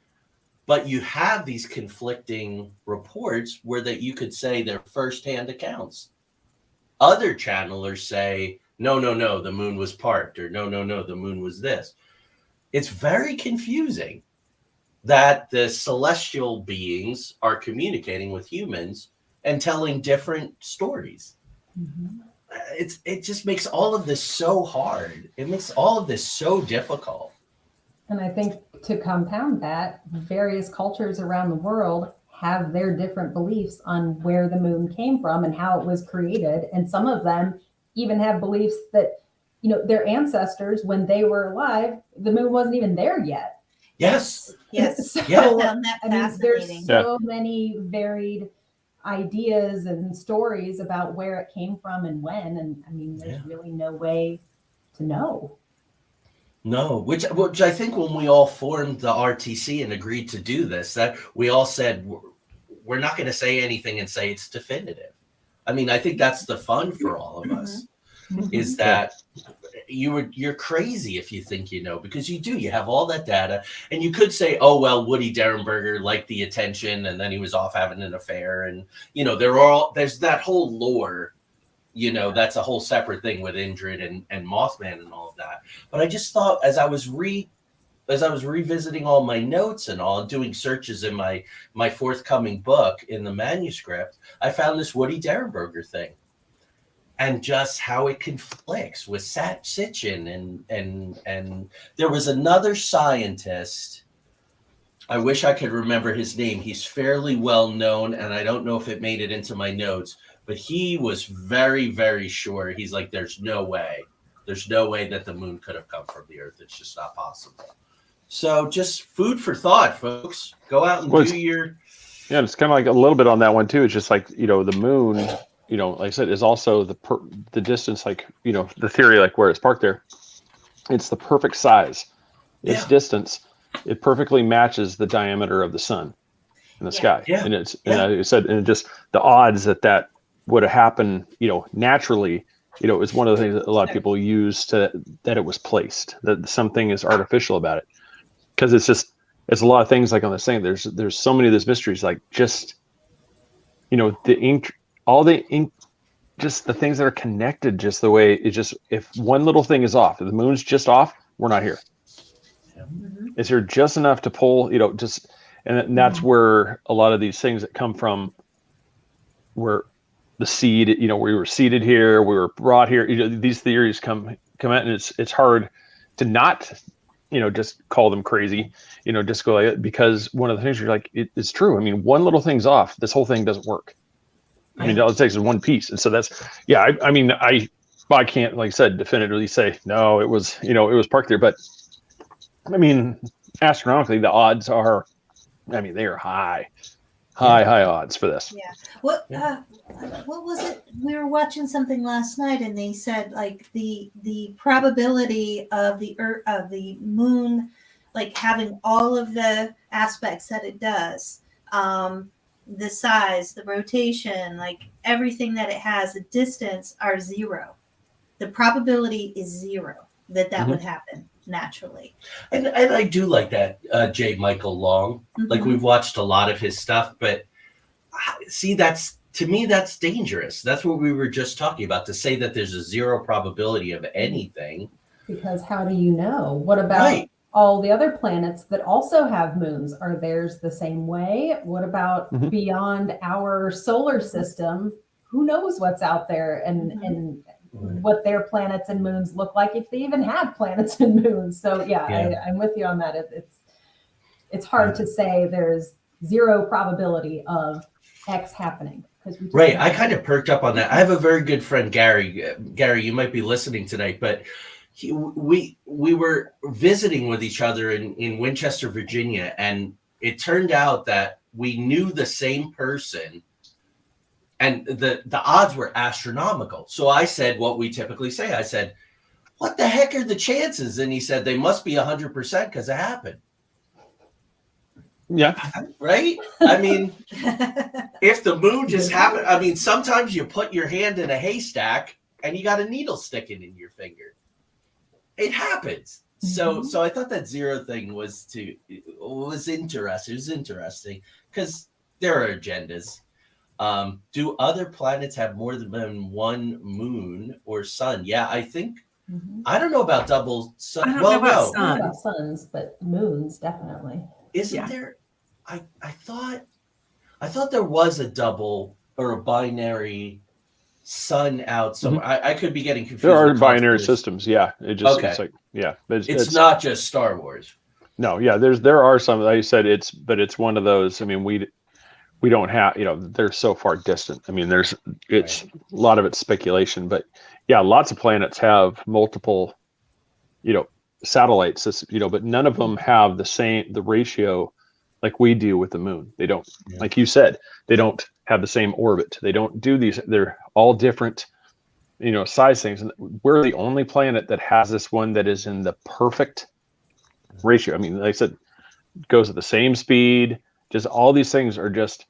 but you have these conflicting reports where that you could say they're firsthand accounts. Other channelers say, no, the moon was parked, or no, the moon was this. It's very confusing that the celestial beings are communicating with humans and telling different stories. It just makes all of this so hard. It makes all of this so difficult. And I think to compound that, various cultures around the world have their different beliefs on where the moon came from and how it was created. And some of them even have beliefs that, their ancestors, when they were alive, the moon wasn't even there yet. Yes. So, That there's so many varied ideas and stories about where it came from and when. And there's really no way to know. No, which I think when we all formed the RTC and agreed to do this, that we all said, we're not going to say anything and say it's definitive. I think that's the fun for all of us, is that you're crazy if you think you know, because you have all that data, and you could say, oh well, Woody Derrenberger liked the attention and then he was off having an affair, and there's that whole lore, that's a whole separate thing with Indrid and Mothman and all of that. But I just thought, as I was revisiting all my notes and all, doing searches in my forthcoming book in the manuscript, I found this Woody Derrenberger thing. And just how it conflicts with Sitchin, and there was another scientist. I wish I could remember his name. He's fairly well known, and I don't know if it made it into my notes, but he was very, very sure. He's like, there's no way that the moon could have come from the Earth. It's just not possible. So just food for thought, folks. Go out and do your. Yeah, it's kind of like a little bit on that one too. It's just like, the moon. Like I said, is also the distance, like, the theory, like where it's parked there, it's the perfect size. Its distance, it perfectly matches the diameter of the sun in the sky. Yeah. And and I said, and just the odds that would have happened, naturally, is one of the things that a lot of people use that it was placed, that something is artificial about it. Because it's a lot of things like on the same, there's so many of those mysteries, like just, the ink, all the ink, just the things that are connected, just the way it just, if one little thing is off, if the moon's just off, we're not here. Is there just enough to pull, and that's where a lot of these things that come from, where the seed, we were seeded here, we were brought here, these theories come out, and it's hard to not, just call them crazy, just go like it, because one of the things you're like, it's true. I mean, one little thing's off, this whole thing doesn't work. I mean, all it takes is one piece. And so that's, I can't, like I said, definitively say, no, it was parked there. But I mean, astronomically, the odds are, they are high odds for this. Yeah. What was it? We were watching something last night, and they said like the probability of the moon, like having all of the aspects that it does, the size, the rotation, like everything that it has, the distance are zero. The probability is zero that would happen naturally. And I do like that J. Michael Long. Like, we've watched a lot of his stuff, but see, to me, that's dangerous. That's what we were just talking about, to say that there's a zero probability of anything. Because how do you know? What about all the other planets that also have moons? Are theirs the same way? What about beyond our solar system? Who knows what's out there and what their planets and moons look like, if they even have planets and moons. So I'm with you on that. It's hard to say there's zero probability of X happening. Right. I kind of perked up on that. I have a very good friend, Gary. Gary, you might be listening tonight, but we were visiting with each other in Winchester, Virginia, and it turned out that we knew the same person, and the odds were astronomical. So I said what we typically say. I said, what the heck are the chances? And he said, they must be 100% because it happened. Yeah. Right? I mean, if the moon just happened, sometimes you put your hand in a haystack and you got a needle sticking in your finger. It happens. So I thought that zero thing was interesting. It was interesting because there are agendas. Do other planets have more than one moon or sun? Yeah, I think. I don't know about double sun. I don't know about I don't know about suns, but moons definitely. Isn't there? I thought there was a double or a binary sun out somewhere. I could be getting confused. There are binary systems. Yeah, it just it's like but it's not just Star Wars. No, yeah, there are some. Like I said, it's one of those. I mean, we don't have, they're so far distant. I mean, a lot of it's speculation, but yeah, lots of planets have multiple, satellites. But none of them have the ratio like we do with the moon. They don't, like you said, they don't have the same orbit. They don't do these. They're all different, size things. And we're the only planet that has this one that is in the perfect ratio. I mean, like I said, goes at the same speed. Just all these things are just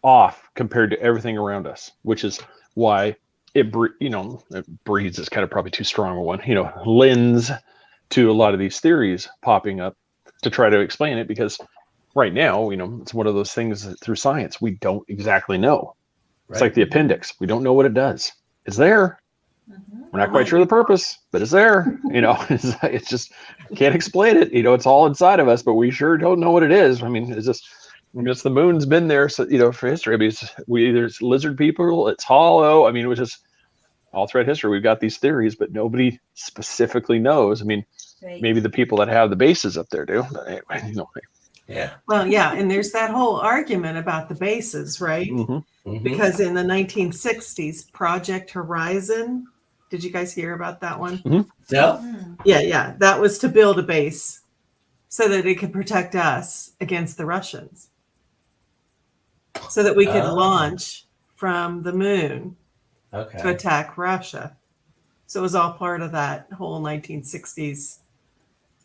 off compared to everything around us, which is why breeds is kind of probably too strong a one, lends to a lot of these theories popping up to try to explain it, because right now, it's one of those things that through science, we don't exactly know. It's like the appendix. We don't know what it does. It's there. We're not quite sure the purpose, but it's there. It's just can't explain it. It's all inside of us, but we sure don't know what it is. I mean, it's the moon's been there, so, for history. I mean, it's lizard people, it's hollow. I mean, it was just all throughout history. We've got these theories, but nobody specifically knows. I mean, maybe the people that have the bases up there do. But anyway, Yeah. Well, yeah, and there's that whole argument about the bases, right? Because in the 1960s, Project Horizon, did you guys hear about that one? No. Yeah. That was to build a base so that it could protect us against the Russians. So that we could launch from the moon to attack Russia. So it was all part of that whole 1960s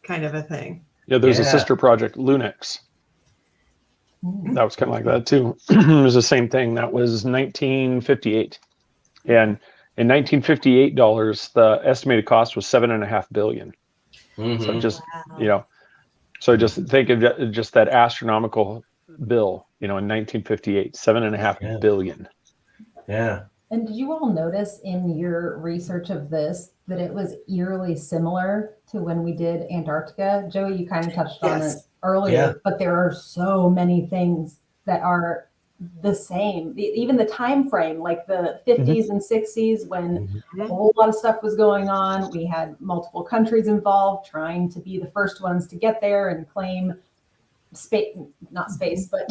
kind of a thing. Yeah, there's a sister project, Lunex. That was kind of like that too. It was the same thing. That was 1958. And in 1958 dollars, the estimated cost was $7.5 billion. So just, so just think of just that astronomical bill, in 1958, $7.5 billion. Yeah. And did you all notice in your research of this that it was eerily similar to when we did Antarctica? Joey, you kind of touched on it earlier, but there are so many things that are the same. Even the time frame, like the 50s and 60s, when a whole lot of stuff was going on. We had multiple countries involved trying to be the first ones to get there and claim space, not space, but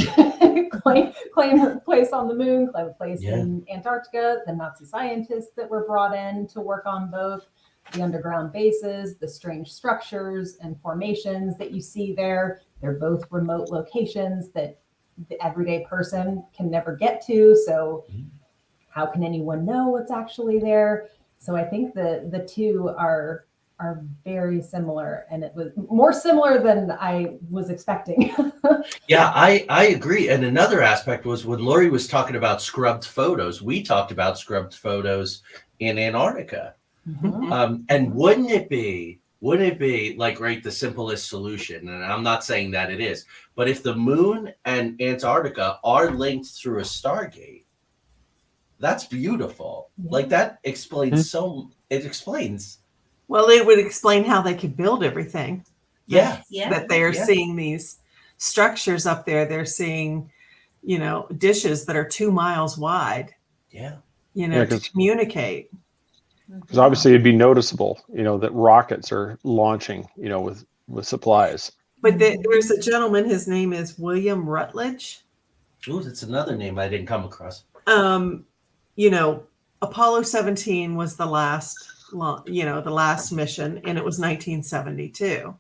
claim a place on the moon, claim a place in Antarctica. The Nazi scientists that were brought in to work on both the underground bases, the strange structures and formations that you see there. They're both remote locations that the everyday person can never get to. So how can anyone know what's actually there? So I think the two are very similar, and it was more similar than I was expecting. Yeah, I agree. And another aspect was when Lori was talking about scrubbed photos, we talked about scrubbed photos in Antarctica. And wouldn't it be like, right, the simplest solution? And I'm not saying that it is, but if the moon and Antarctica are linked through a Stargate, that's beautiful. Like that explains it explains. Well, it would explain how they could build everything. That they are seeing these structures up there. They're seeing, dishes that are 2 miles wide. To communicate. Because obviously it'd be noticeable, that rockets are launching, with supplies. But there's a gentleman, his name is William Rutledge. Oh, that's another name I didn't come across. Apollo 17 was the last mission, and it was 1972.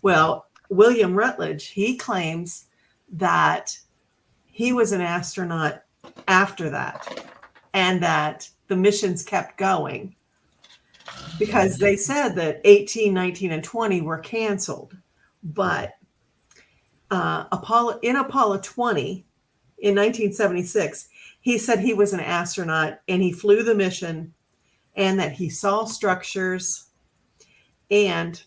Well, William Rutledge, he claims that he was an astronaut after that, and that the missions kept going because they said that 18, 19, and 20 were canceled. But Apollo 20 in 1976, he said he was an astronaut and he flew the mission, and that he saw structures, and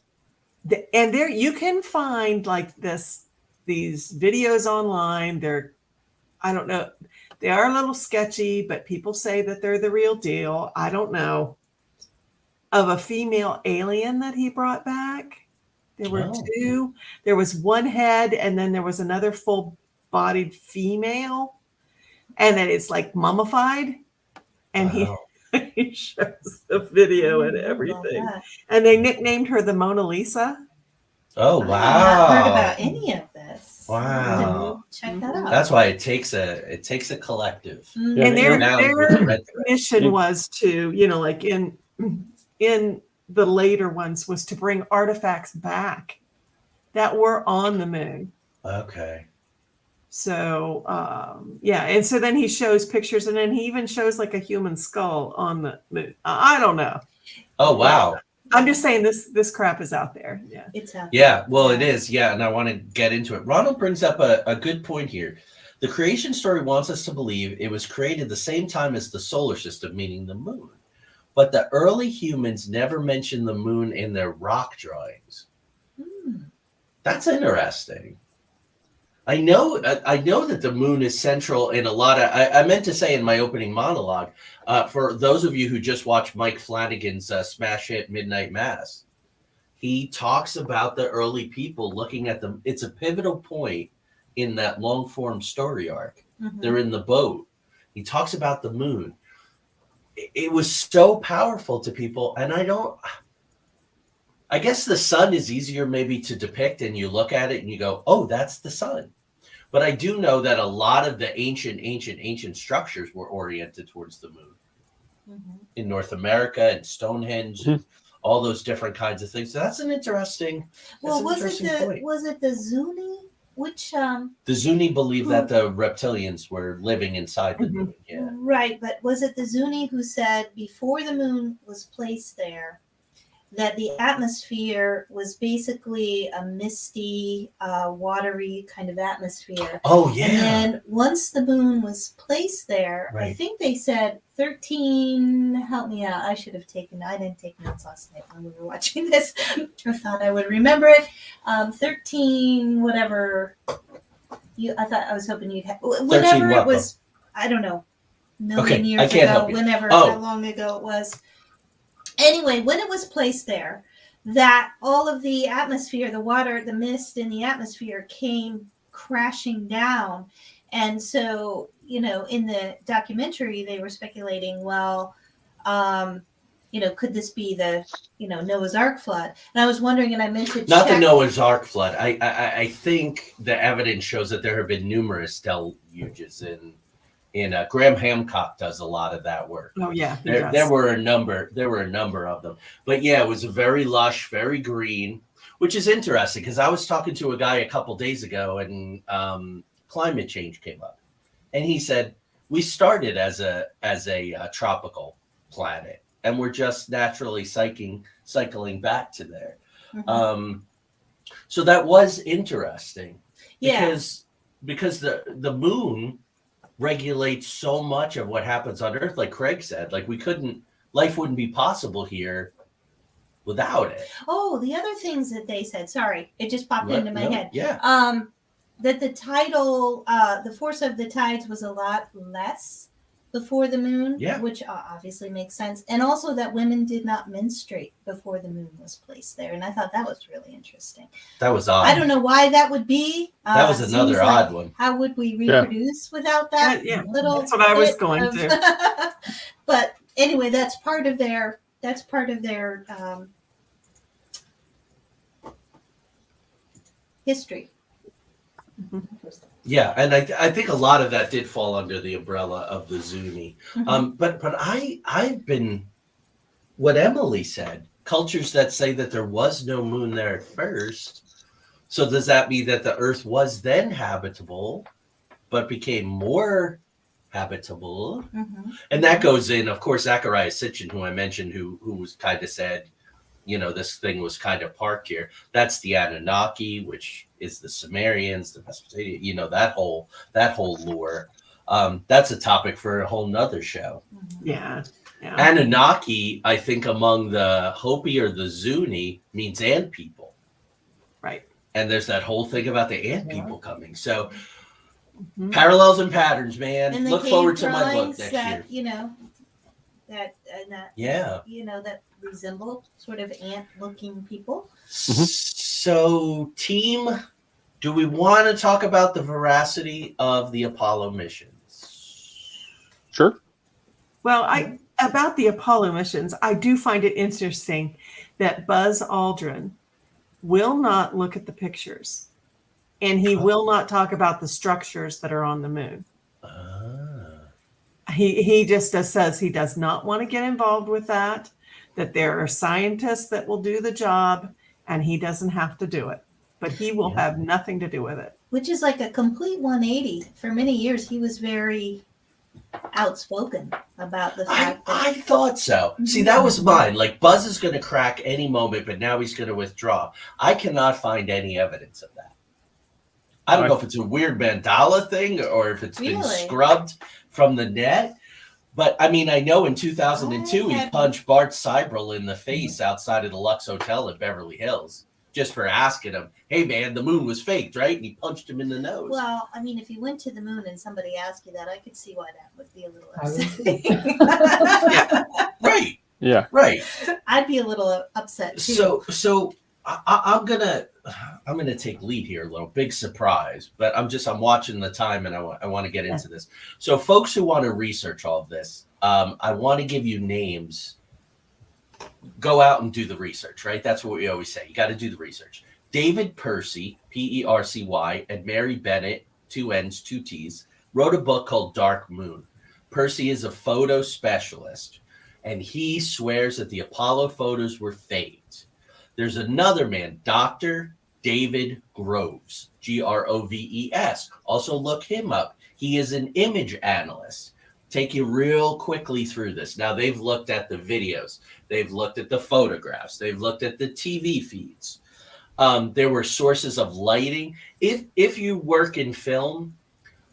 there you can find like these videos online. I don't know, they are a little sketchy, but people say that they're the real deal. I don't know, of a female alien that he brought back. There were two. There was one head, and then there was another full-bodied female, and then it's like mummified, and he shows the video and everything. And they nicknamed her the Mona Lisa. Oh, wow. I have not heard about any of this. Wow. Check that out. That's why it takes a collective. And their mission was to, like in the later ones, was to bring artifacts back that were on the moon. Okay. So, and so then he shows pictures, and then he even shows like a human skull on the moon. I don't know. Oh, wow. I'm just saying this crap is out there. Yeah. It's out there. Yeah, well, it is. Yeah, and I want to get into it. Ronald brings up a good point here. The creation story wants us to believe it was created the same time as the solar system, meaning the moon. but the early humans never mentioned the moon in their rock drawings. That's interesting. I know that the moon is central in a lot of. I meant to say in my opening monologue, for those of you who just watched Mike Flanagan's smash hit Midnight Mass, he talks about the early people looking at them. It's a pivotal point in that long form story arc. They're in the boat. He talks about the moon. It was so powerful to people, and I guess the sun is easier maybe to depict, and you look at it and you go, oh, that's the sun. But I do know that a lot of the ancient structures were oriented towards the moon in North America and Stonehenge, and all those different kinds of things. So that's an interesting. Well, was it the Zuni? Which the Zuni believe that the reptilians were living inside the moon. Yeah. Right, but was it the Zuni who said before the moon was placed there that the atmosphere was basically a misty, watery kind of atmosphere? Oh, yeah. And then once the moon was placed there, Right. I think they said 13, help me out, I didn't take notes last night when we were watching this. I thought I would remember it. 13, whatever. I was hoping you'd have, whenever it was, I don't know, million years ago, how long ago it was. Anyway, when it was placed there, that all of the atmosphere, the water, the mist in the atmosphere came crashing down. And so, in the documentary, they were speculating, well, could this be the, Noah's Ark flood? And I was wondering, and I meant to Not check. the Noah's Ark flood. I think the evidence shows that there have been numerous deluges in Graham Hancock does a lot of that work. Oh yeah, there were a number of them. But yeah, it was very lush, very green, which is interesting because I was talking to a guy a couple days ago and climate change came up. And he said, we started as a tropical planet and we're just naturally cycling back to there. So that was interesting. Yeah. Because the moon regulates so much of what happens on Earth, like Craig said. Like life wouldn't be possible here without it. Oh, the other things that they said, sorry, it just popped into my head. Yeah. That the force of the tides was a lot less before the moon, which obviously makes sense. And also that women did not menstruate before the moon was placed there. And I thought that was really interesting. That was odd. I don't know why that would be. That was another odd one. How would we reproduce without that little that's what I was going to. But anyway, that's part of their history. Yeah, and I think a lot of that did fall under the umbrella of the Zuni. But I've been what Emily said, cultures that say that there was no moon there at first. So does that mean that the Earth was then habitable, but became more habitable? And that goes in, of course, Zachariah Sitchin, who I mentioned, who was kind of said, this thing was kind of parked here. That's the Anunnaki, which is the Sumerians, the Mesopotamian, that whole lore. That's a topic for a whole nother show. Yeah. Anunnaki, I think among the Hopi or the Zuni means ant people. Right. And there's that whole thing about the ant people coming. So parallels and patterns, man. And look forward to my book next year. That resemble sort of ant-looking people. So, team, do we want to talk about the veracity of the Apollo missions? Sure. Well, about the Apollo missions, I do find it interesting that Buzz Aldrin will not look at the pictures, and he will not talk about the structures that are on the moon. He just says he does not want to get involved with that there are scientists that will do the job, and he doesn't have to do it. But he will have nothing to do with it. Which is like a complete 180. For many years, he was very outspoken about the fact that... I thought so. See, that was mine. Like, Buzz is going to crack any moment, but now he's going to withdraw. I cannot find any evidence of that. I don't know if it's a weird mandala thing or if it's been scrubbed from the net, But I mean, I know in 2002 I he had- punched Bart Seibel in the face outside of the Lux Hotel in Beverly Hills just for asking him, "Hey man, the moon was faked, right?" And he punched him in the nose. Well, I mean, if you went to the moon and somebody asked you that, I could see why that would be a little I would upsetting. Right, Yeah. right. I'd be a little upset too. So I'm gonna take lead here a little. Big surprise, but I'm watching the time and I want to get into this. So folks who want to research all of this, I want to give you names. Go out and do the research, right? That's what we always say. You got to do the research. David Percy, Percy, and Mary Bennett, 2 N's, 2 T's, wrote a book called Dark Moon. Percy is a photo specialist, and he swears that the Apollo photos were faked. There's another man, Dr. David Groves, Groves. Also look him up. He is an image analyst. Take you real quickly through this. Now, they've looked at the videos. They've looked at the photographs. They've looked at the TV feeds. There were sources of lighting. If you work in film,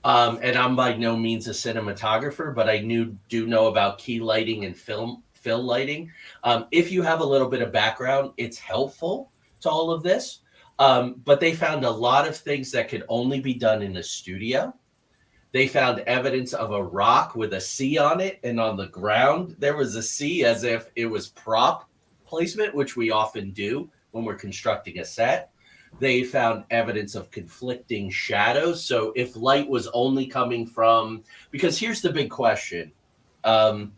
and I'm by no means a cinematographer, but I do know about key lighting and fill lighting. If you have a little bit of background, it's helpful to all of this. But they found a lot of things that could only be done in a studio. They found evidence of a rock with a C on it, and on the ground there was a C as if it was prop placement, which we often do when we're constructing a set. They found evidence of conflicting shadows. So if light was only coming from, because here's the big question. The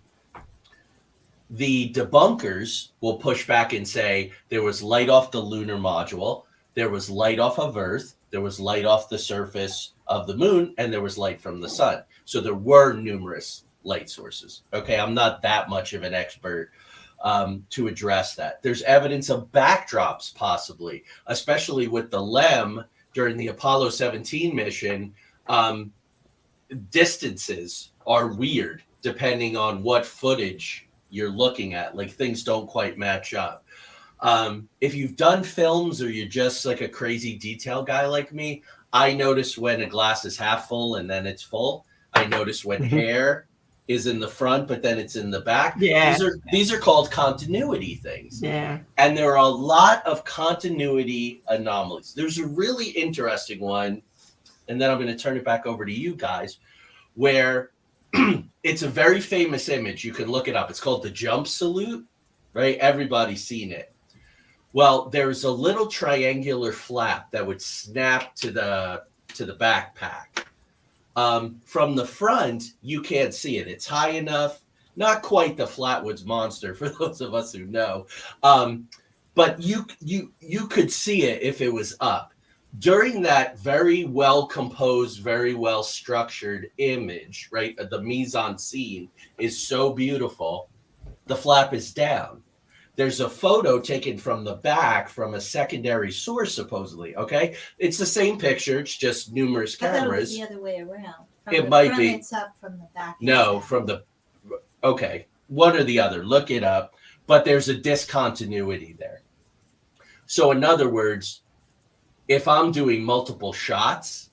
debunkers will push back and say there was light off the lunar module, there was light off of Earth, there was light off the surface of the moon, and there was light from the sun. So there were numerous light sources. Okay, I'm not that much of an expert to address that. There's evidence of backdrops possibly, especially with the LEM during the Apollo 17 mission. Distances are weird depending on what footage you're looking at. Like things don't quite match up. If you've done films or you're just like a crazy detail guy like me, I notice when a glass is half full and then it's full. I notice when hair is in the front, but then it's in the back. Yeah. These are called continuity things. Yeah. And there are a lot of continuity anomalies. There's a really interesting one, and then I'm going to turn it back over to you guys, where it's a very famous image. You can look it up. It's called the jump salute, right? Everybody's seen it. Well, there's a little triangular flap that would snap to the backpack. From the front, you can't see it. It's high enough, not quite the Flatwoods Monster for those of us who know, but you could see it if it was up. During that very well composed, very well structured image, right? The mise en scene is so beautiful. The flap is down. There's a photo taken from the back from a secondary source, supposedly. Okay, it's the same picture. It's just numerous I thought it was cameras. the other way around. From It the might front be. It's up, from the back. No, it's from down. okay, one or the other. Look it up. But there's a discontinuity there. So in other words, if I'm doing multiple shots,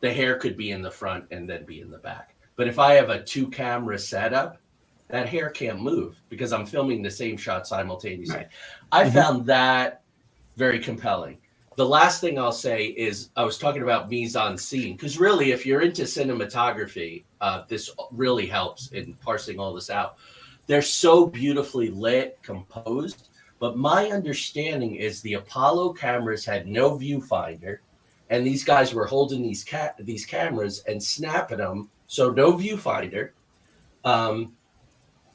the hair could be in the front and then be in the back. But if I have a 2-camera setup, that hair can't move because I'm filming the same shot simultaneously. Right. I found that very compelling. The last thing I'll say is I was talking about mise en scene, because really, if you're into cinematography, this really helps in parsing all this out. They're so beautifully lit, composed, but my understanding is the Apollo cameras had no viewfinder, and these guys were holding these cameras and snapping them, so no viewfinder.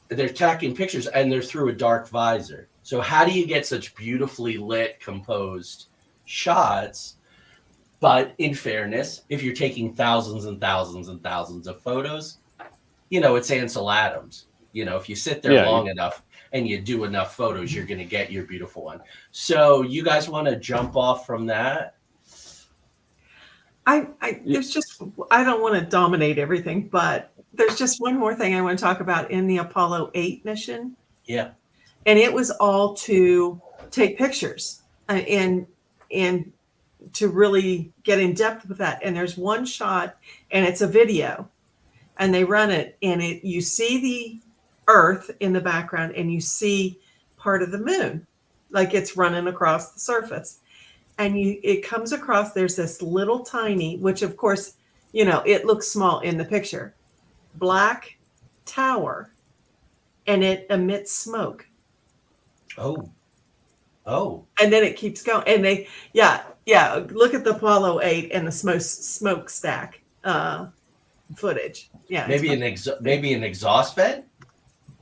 They're taking pictures, and they're through a dark visor. So how do you get such beautifully lit, composed shots? But in fairness, if you're taking thousands and thousands and thousands of photos, it's Ansel Adams. If you sit there long enough and you do enough photos, you're going to get your beautiful one. So you guys want to jump off from that? I don't want to dominate everything, but there's just one more thing I want to talk about in the Apollo 8 mission. Yeah. And it was all to take pictures and to really get in depth with that. And there's one shot, and it's a video. and they run it, and you see the Earth in the background, and you see part of the moon, like it's running across the surface. And it comes across, there's this little tiny, which of course, it looks small in the picture, black tower, and it emits smoke. Oh. And then it keeps going. And look at the Apollo 8 and the smokestack footage. Yeah. Maybe an exhaust vent?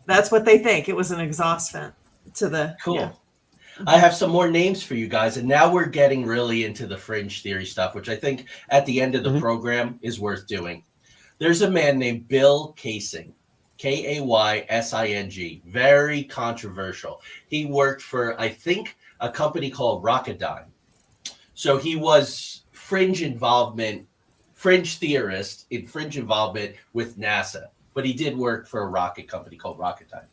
That's what they think. It was an exhaust vent to the. Cool. Yeah. I have some more names for you guys, and now we're getting really into the fringe theory stuff, which I think at the end of the program is worth doing. There's a man named Bill Kaysing, Kaysing, very controversial. He worked for, I think, a company called Rocketdyne. So he was fringe theorist in fringe involvement with NASA, but he did work for a rocket company called Rocketdyne.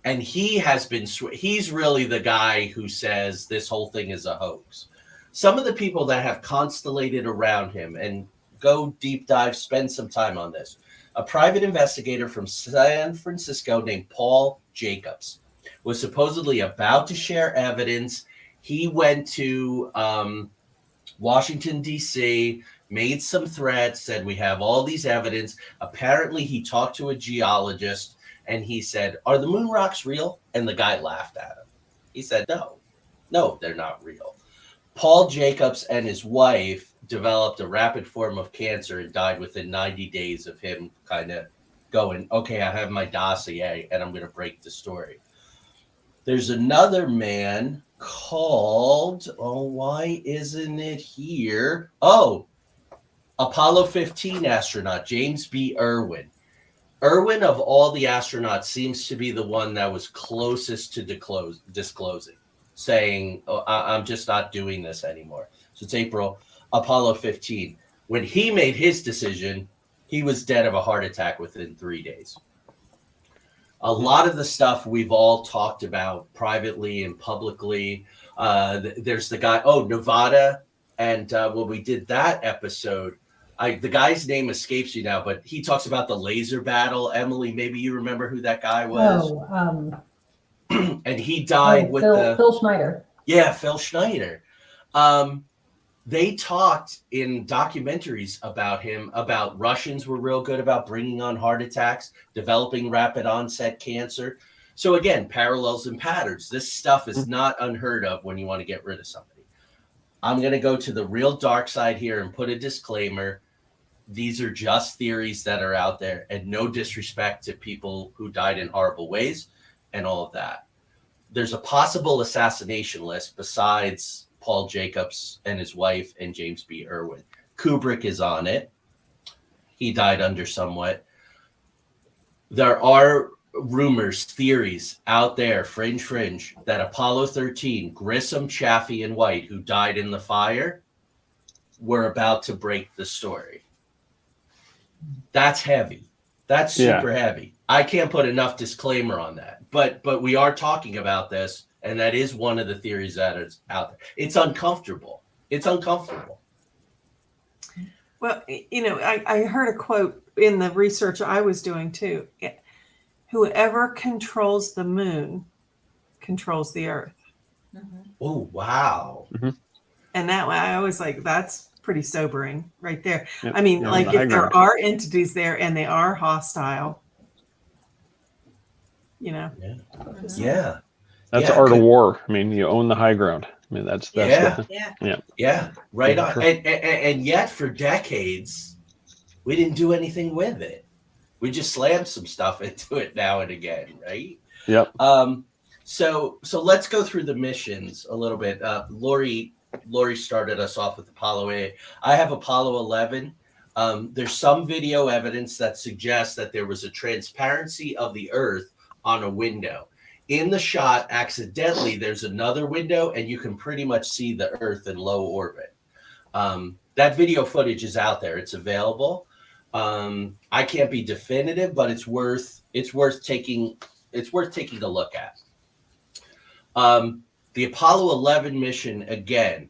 And he's really the guy who says this whole thing is a hoax. Some of the people that have constellated around him, and go deep dive, spend some time on this. A private investigator from San Francisco named Paul Jacobs was supposedly about to share evidence. He went to Washington, D.C., made some threats, said we have all these evidence. Apparently, he talked to a geologist, and he said, are the moon rocks real? And the guy laughed at him. He said, no, they're not real. Paul Jacobs and his wife developed a rapid form of cancer and died within 90 days of him kind of going, okay, I have my dossier and I'm going to break the story. There's another man called, why isn't it here? Apollo 15 astronaut, James B. Irwin. Irwin, of all the astronauts, seems to be the one that was closest to disclosing, saying, I'm just not doing this anymore. So it's Apollo 15. When he made his decision, he was dead of a heart attack within 3 days. A lot of the stuff we've all talked about privately and publicly. There's the guy, Nevada. And when we did that episode, the guy's name escapes you now, but he talks about the laser battle. Emily, maybe you remember who that guy was? And he died with Phil Schneider. Yeah, Phil Schneider. They talked in documentaries about him, about Russians were real good about bringing on heart attacks, developing rapid onset cancer. So again, parallels and patterns. This stuff is not unheard of when you want to get rid of somebody. I'm going to go to the real dark side here and put a disclaimer. These are just theories that are out there, and no disrespect to people who died in horrible ways and all of that. There's a possible assassination list besides Paul Jacobs and his wife and James B. Irwin. Kubrick is on it. He died under somewhat. There are rumors, theories out there, fringe, that Apollo 13, Grissom, Chaffee, and White, who died in the fire, were about to break the story. That's heavy. That's super heavy. I can't put enough disclaimer on that. But we are talking about this, and that is one of the theories that is out there. It's uncomfortable. Well, I heard a quote in the research I was doing too. Whoever controls the moon controls the earth. Oh, wow. And that way I was like, that's pretty sobering right there. Yep. I mean, like if there ground. are entities there and they are hostile, Yeah. That's the art of war. I mean, you own the high ground. I mean, that's Yeah, right on. Sure. And yet for decades, we didn't do anything with it. We just slammed some stuff into it now and again, right? Yep. So let's go through the missions a little bit. Lori started us off with Apollo 8. I have Apollo 11. There's some video evidence that suggests that there was a transparency of the Earth on a window. In the shot, accidentally, there's another window, and you can pretty much see the Earth in low orbit. That video footage is out there. It's available. I can't be definitive, but it's worth taking a look at. The Apollo 11 mission, again,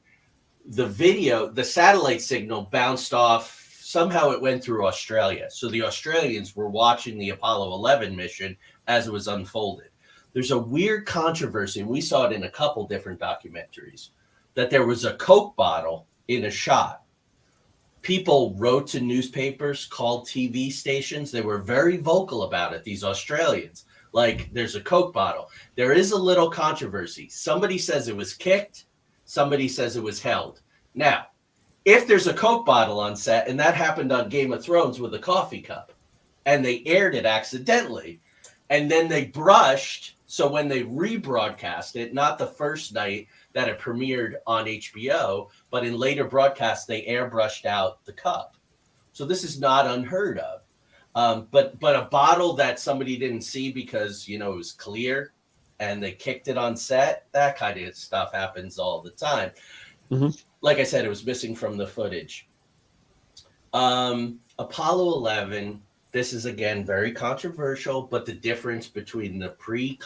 the satellite signal bounced off somehow it went through Australia. So the Australians were watching the Apollo 11 mission as it was unfolded. There's a weird controversy, and we saw it in a couple different documentaries, that there was a Coke bottle in a shot. People wrote to newspapers, called TV stations. They were very vocal about it, these Australians. Like, there's a Coke bottle. There is a little controversy. Somebody says it was kicked. Somebody says it was held. Now, if there's a Coke bottle on set, and that happened on Game of Thrones with a coffee cup, and they aired it accidentally, and then they brushed, so when they rebroadcast it, not the first night that it premiered on HBO, but in later broadcasts, they airbrushed out the cup. So this is not unheard of. But a bottle that somebody didn't see because, it was clear and they kicked it on set, that kind of stuff happens all the time. Mm-hmm. Like I said, it was missing from the footage. Apollo 11, this is, again, very controversial, but the difference between the pre-flight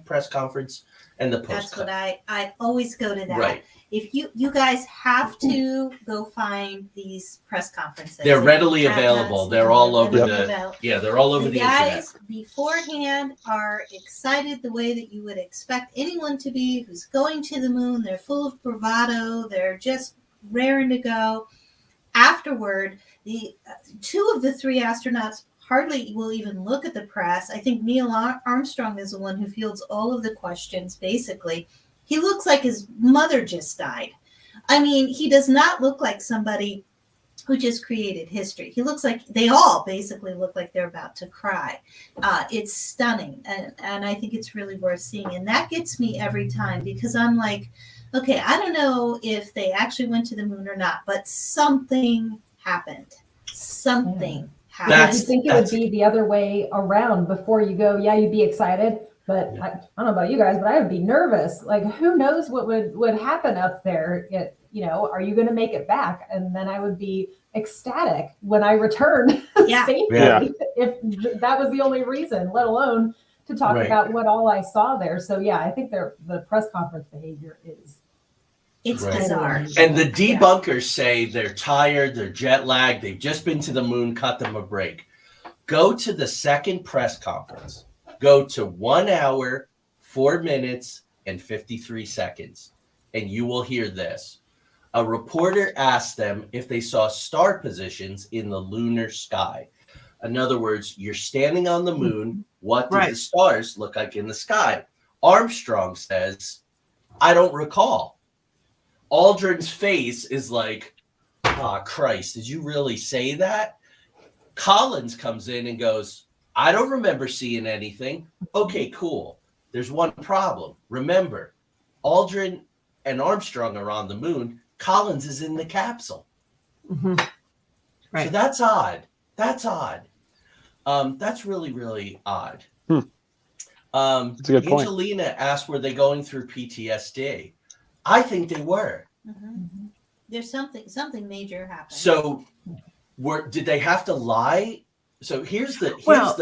press conference and the post. That's what I always go to that. Right. If you guys have to go find these press conferences. They're readily available. They're all over they're all over the internet. Guys beforehand are excited the way that you would expect anyone to be who's going to the moon. They're full of bravado. They're just raring to go. Afterward, the two of the three astronauts hardly will even look at the press. I think Neil Armstrong is the one who fields all of the questions, basically. He looks like his mother just died. I mean, he does not look like somebody who just created history. He looks like, they all basically look like they're about to cry. It's stunning, and I think it's really worth seeing. And that gets me every time, because I'm like, okay, I don't know if they actually went to the moon or not, but something happened. Something happened. You think it would be the other way around before you go, yeah, you'd be excited. But I don't know about you guys, but I would be nervous. Like, who knows what would happen up there? Are you going to make it back? And then I would be ecstatic when I returned safely. Yeah. If that was the only reason, let alone to talk about what all I saw there. So, yeah, I think the press conference behavior is. It's bizarre. And the debunkers say they're tired, they're jet lagged, they've just been to the moon, cut them a break. Go to the second press conference. Go to 1 hour, 4 minutes, and 53 seconds, and you will hear this. A reporter asked them if they saw star positions in the lunar sky. In other words, you're standing on the moon. What did the stars look like in the sky? Armstrong says, I don't recall. Aldrin's face is like, Christ, did you really say that? Collins comes in and goes, I don't remember seeing anything. Okay, cool. There's one problem. Remember, Aldrin and Armstrong are on the moon. Collins is in the capsule. Mm-hmm. Right. So that's odd. That's really, really odd. That's a good point. Angelina asked, were they going through PTSD? I think they were. Mm-hmm. There's something major happened. So did they have to lie? So wasn't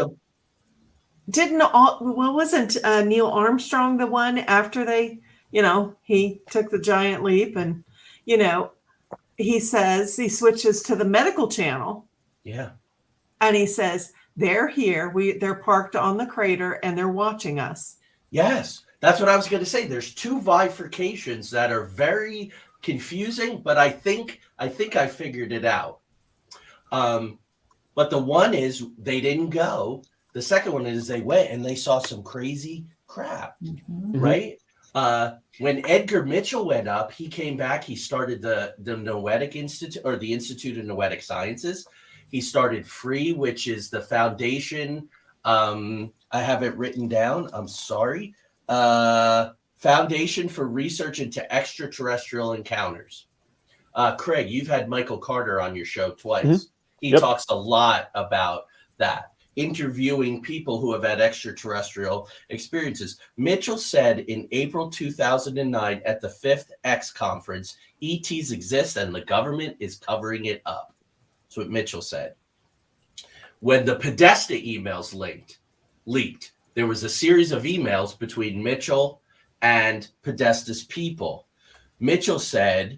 Neil Armstrong the one after they, he took the giant leap and, he says he switches to the medical channel. Yeah. And he says, they're here. They're parked on the crater and they're watching us. Yes. That's what I was going to say. There's two bifurcations that are very confusing, but I think I figured it out. But the one is they didn't go. The second one is they went and they saw some crazy crap, right? When Edgar Mitchell went up, he came back. He started the Noetic Institute, or the Institute of Noetic Sciences. He started FREE, which is the foundation. I have it written down. I'm sorry. Foundation for Research into Extraterrestrial Encounters. Craig, you've had Michael Carter on your show twice. Mm-hmm. He talks a lot about that, interviewing people who have had extraterrestrial experiences. Mitchell said in April 2009 at the 5th X conference, ETs exist and the government is covering it up. That's what Mitchell said. When the Podesta emails leaked, there was a series of emails between Mitchell and Podesta's people. Mitchell said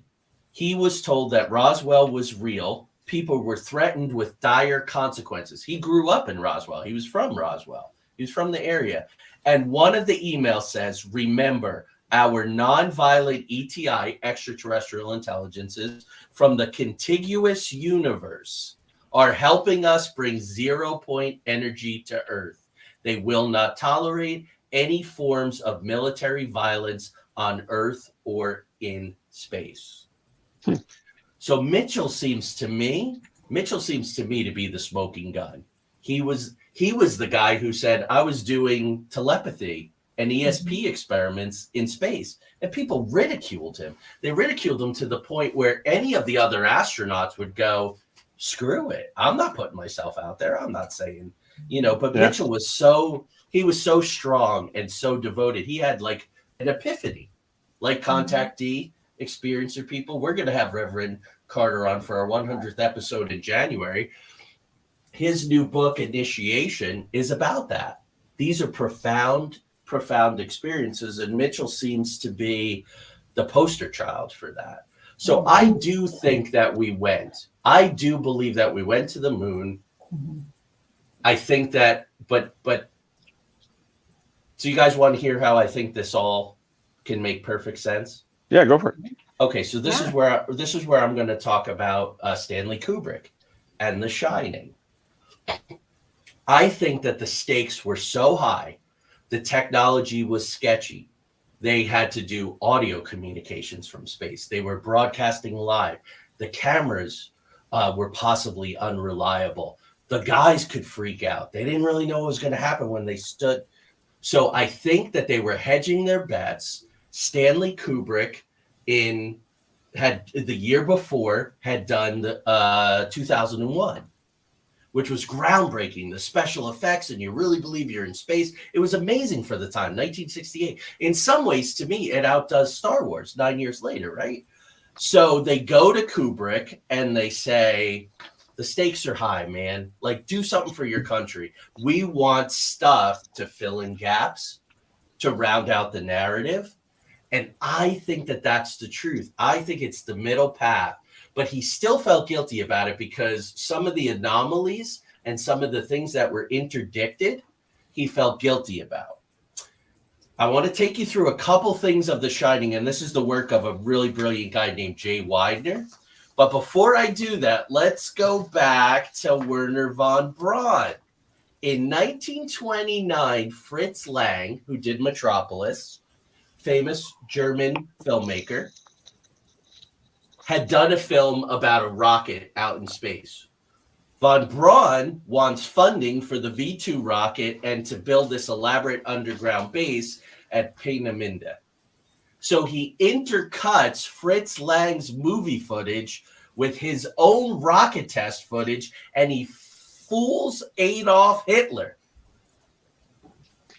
he was told that Roswell was real. People were threatened with dire consequences. He grew up in Roswell. He was from Roswell. He was from the area. And one of the emails says, remember, our nonviolent ETI, extraterrestrial intelligences, from the contiguous universe are helping us bring 0-point energy to Earth. They will not tolerate any forms of military violence on Earth or in space. So Mitchell seems to me to be the smoking gun. He was the guy who said, I was doing telepathy and ESP experiments in space, and people ridiculed him. They ridiculed him to the point where any of the other astronauts would go, screw it. I'm not putting myself out there. I'm not saying, but Mitchell was so strong and so devoted. He had like an epiphany, like contactee experiencer people. We're going to have Reverend Carter on for our 100th episode in January. His new book, Initiation, is about that. These are profound experiences, and Mitchell seems to be the poster child for that. So I do think that I do believe that we went to the moon. I think that, but so you guys want to hear how I think this all can make perfect sense? Yeah, go for it. Okay, so this is where I'm going to talk about Stanley Kubrick and The Shining. I think that the stakes were so high, the technology was sketchy. They had to do audio communications from space. They were broadcasting live. The cameras were possibly unreliable. The guys could freak out. They didn't really know what was going to happen when they stood. So I think that they were hedging their bets. Stanley Kubrick had the year before had done the 2001, which was groundbreaking, the special effects, and you really believe you're in space. It was amazing for the time, 1968. In some ways, to me, it outdoes Star Wars 9 years later, right? So they go to Kubrick and they say, the stakes are high, man. Like, do something for your country. We want stuff to fill in gaps, to round out the narrative. And I think that that's the truth. I think it's the middle path. But he still felt guilty about it because some of the anomalies and some of the things that were interdicted, he felt guilty about. I want to take you through a couple things of The Shining, and this is the work of a really brilliant guy named Jay Widener. But before I do that, let's go back to Werner von Braun. In 1929, Fritz Lang, who did Metropolis, famous German filmmaker, had done a film about a rocket out in space. Von Braun wants funding for the V2 rocket and to build this elaborate underground base at Peenemünde. So he intercuts Fritz Lang's movie footage with his own rocket test footage, and he fools Adolf Hitler.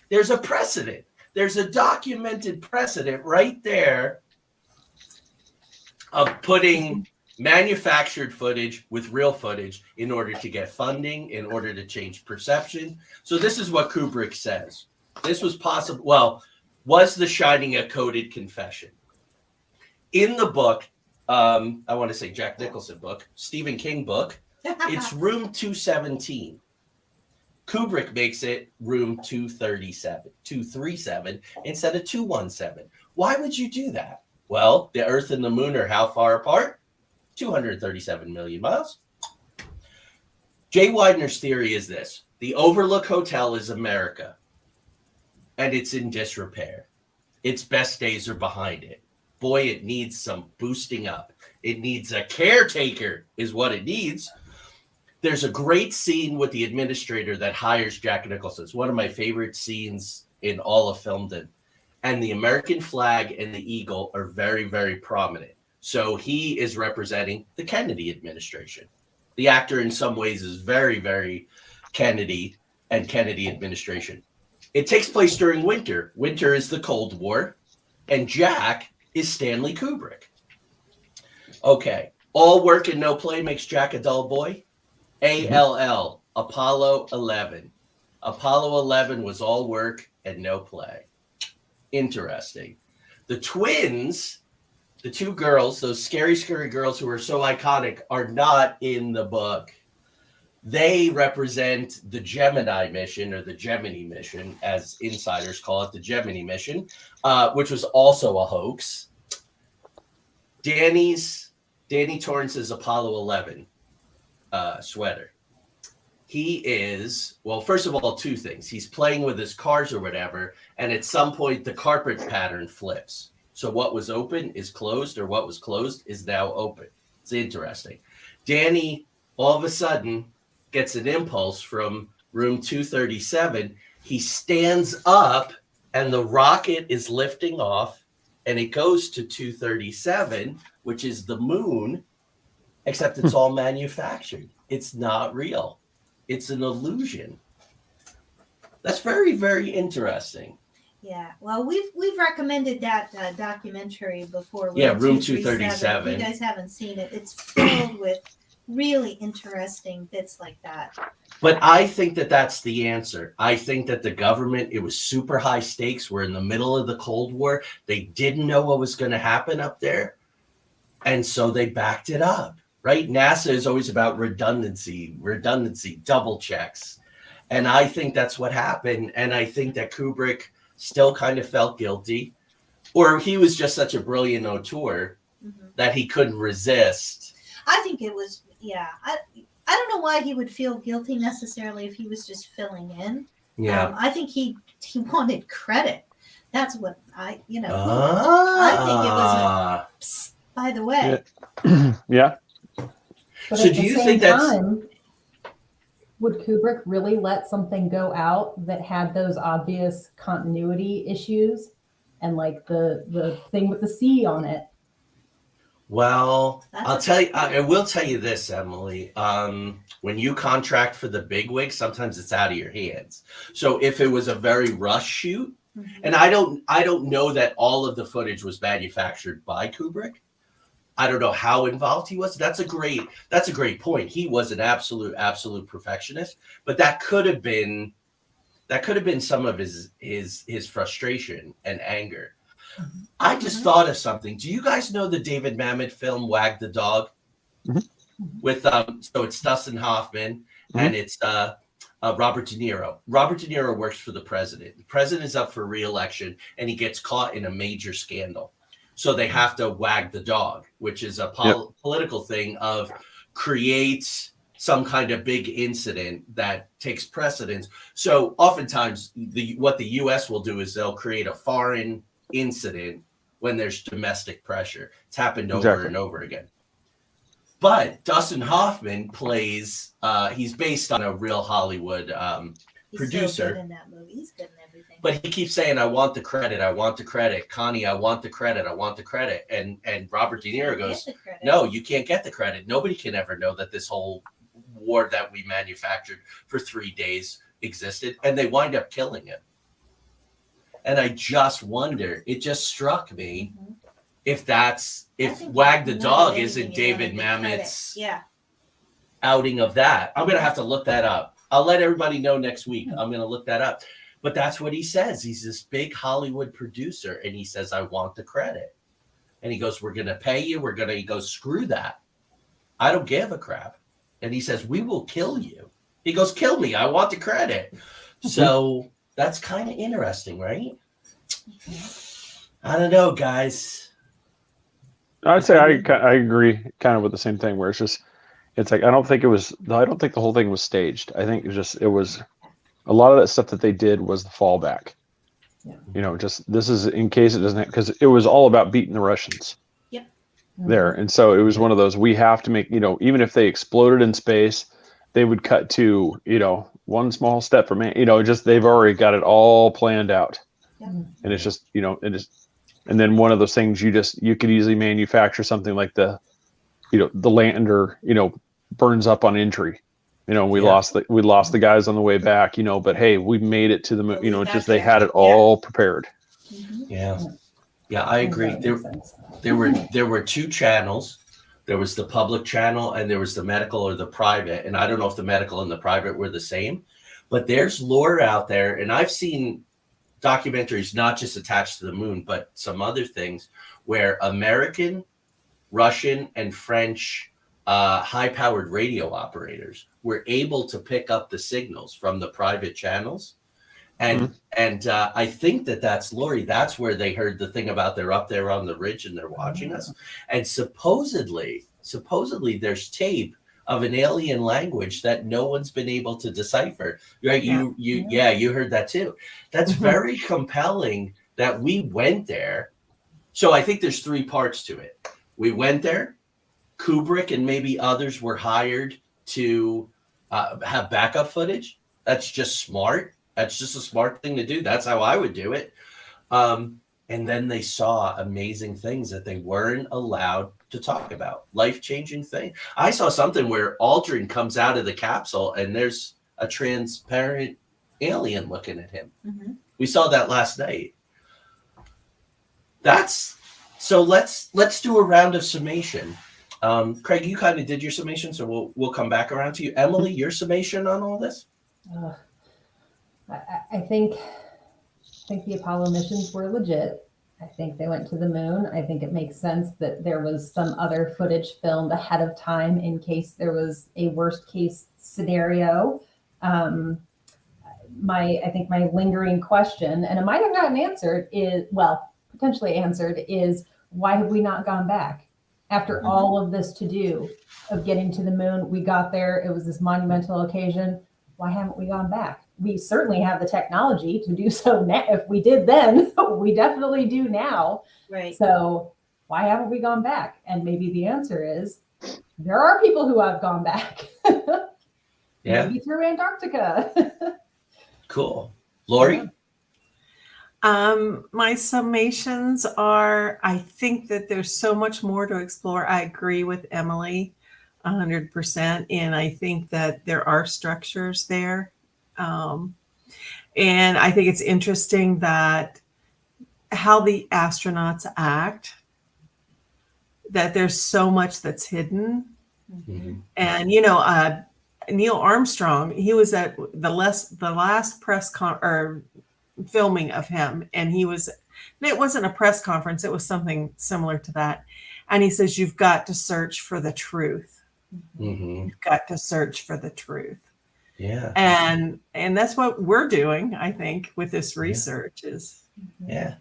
There's a precedent. There's a documented precedent right there of putting manufactured footage with real footage in order to get funding, in order to change perception. So this is what Kubrick says. This was possible. Well, was The Shining a coded confession? In the book, I want to say Jack Nicholson book, Stephen King book, it's room 217. Kubrick makes it room 237 instead of 217. Why would you do that? Well, the Earth and the Moon are how far apart? 237 million miles. Jay Widener's theory is this. The Overlook Hotel is America, and it's in disrepair. Its best days are behind it. Boy, it needs some boosting up. It needs a caretaker is what it needs. There's a great scene with the administrator that hires Jack Nicholson. It's one of my favorite scenes in all of filmdom. And the American flag and the eagle are very, very prominent. So he is representing the Kennedy administration. The actor in some ways is very, very Kennedy and Kennedy administration. It takes place during winter. Winter is the Cold War. And Jack is Stanley Kubrick. Okay. All work and no play makes Jack a dull boy. ALL, Apollo 11. Apollo 11 was all work and no play. Interesting. The twins The two girls, those scary girls who are so iconic, are not in the book. They represent the Gemini mission, or the Gemini mission, as insiders call it, the Gemini mission, which was also a hoax. Danny Torrance's Apollo 11 sweater. He is, well, first of all, two things. He's playing with his cars or whatever, and at some point the carpet pattern flips. So what was open is closed, or what was closed is now open. It's interesting. Danny, all of a sudden, gets an impulse from room 237. He stands up, and the rocket is lifting off, and it goes to 237, which is the moon, except it's all manufactured. It's not real. It's an illusion. That's very, very interesting. Yeah, well, we've recommended that documentary before. Yeah, Room 237. If you guys haven't seen it, it's filled with really interesting bits like that. But I think that that's the answer. I think that the government, it was super high stakes. We're in the middle of the Cold War. They didn't know what was going to happen up there. And so they backed it up, right? NASA is always about redundancy, double checks. And I think that's what happened. And I think that Kubrick still kind of felt guilty, or he was just such a brilliant auteur that he couldn't resist. I think it was, yeah. I don't know why he would feel guilty necessarily if he was just filling in. Yeah. I think he wanted credit. That's what I think it was. Psst, by the way. Yeah. But So at do the you same think that's time, would Kubrick really let something go out that had those obvious continuity issues and like the thing with the C on it? Well, That's I'll a tell you, good point. I will tell you this, Emily. When you contract for the big wig, sometimes it's out of your hands. So if it was a very rush shoot, and I don't know that all of the footage was manufactured by Kubrick. I don't know how involved he was. That's a great point. He was an absolute perfectionist, but that could have been some of his frustration and anger. I just thought of something. Do you guys know the David Mamet film Wag the Dog? With so it's Dustin Hoffman and it's Robert De Niro. Robert De Niro works for the president. The president is up for re-election and he gets caught in a major scandal. So they have to wag the dog, which is a political thing of creates some kind of big incident that takes precedence. So oftentimes what the U.S. will do is they'll create a foreign incident when there's domestic pressure. It's happened over and over again. But Dustin Hoffman plays, he's based on a real Hollywood He's producer. so good in that movie. He's good in everything. But he keeps saying, I want the credit. I want the credit. Connie, I want the credit. I want the credit. And Robert De Niro goes, no, you can't get the credit. Nobody can ever know that this whole war that we manufactured for 3 days existed. And they wind up killing him. And I just wonder, it just struck me if Wag the Dog isn't David Mamet's outing of that. I'm going to have to look that up. I'll let everybody know next week. I'm going to look that up. But that's what he says. He's this big Hollywood producer, and he says, I want the credit. And he goes, we're going to pay you. He goes, screw that. I don't give a crap. And he says, we will kill you. He goes, kill me. I want the credit. So that's kind of interesting, right? I don't know, guys. I'd say I agree kind of with the same thing where it's like I don't think the whole thing was staged. I think it was a lot of that stuff that they did was the fallback. Yeah. Just this is in case it doesn't, because it was all about beating the Russians. Yep. There. And so it was one of those, we have to make, even if they exploded in space, they would cut to, one small step for man, they've already got it all planned out. Yep. And it's just, and then one of those things you could easily manufacture something like the lander, burns up on entry. We lost the guys on the way back, but hey, we made it to the moon. They had it all prepared. Yeah, I agree. There were two channels. There was the public channel and there was the medical or the private. And I don't know if the medical and the private were the same, but there's lore out there. And I've seen documentaries, not just attached to the moon, but some other things where American, Russian, and French high-powered radio operators were able to pick up the signals from the private channels. And I think that's Lori. That's where they heard the thing about they're up there on the ridge and they're watching us. And supposedly there's tape of an alien language that no one's been able to decipher. Right? Yeah. You heard that too. That's very compelling that we went there. So I think there's 3 parts to it. We went there. Kubrick and maybe others were hired to have backup footage. That's just smart. That's just a smart thing to do. That's how I would do it. And then they saw amazing things that they weren't allowed to talk about. Life-changing thing. I saw something where Aldrin comes out of the capsule and there's a transparent alien looking at him. Mm-hmm. We saw that last night. So let's do a round of summation. Craig, you kind of did your summation, so we'll come back around to you. Emily, your summation on all this? I think the Apollo missions were legit. I think they went to the moon. I think it makes sense that there was some other footage filmed ahead of time in case there was a worst case scenario. I think my lingering question, and it might have gotten answered, potentially answered, is why have we not gone back? After all of this to do of getting to the moon, we got there. It was this monumental occasion. Why haven't we gone back? We certainly have the technology to do so now. If we did then, we definitely do now. Right. So why haven't we gone back? And maybe the answer is there are people who have gone back. Yeah. Maybe through Antarctica. Cool. Lori? My summations are, I think that there's so much more to explore. I agree with Emily 100%. And I think that there are structures there. And I think it's interesting that how the astronauts act, that there's so much that's hidden. Mm-hmm. And, Neil Armstrong, he was at the last press filming of him. And it wasn't a press conference. It was something similar to that. And he says, you've got to search for the truth. Mm-hmm. You've got to search for the truth. Yeah. And that's what we're doing, I think, with this research is. Yeah.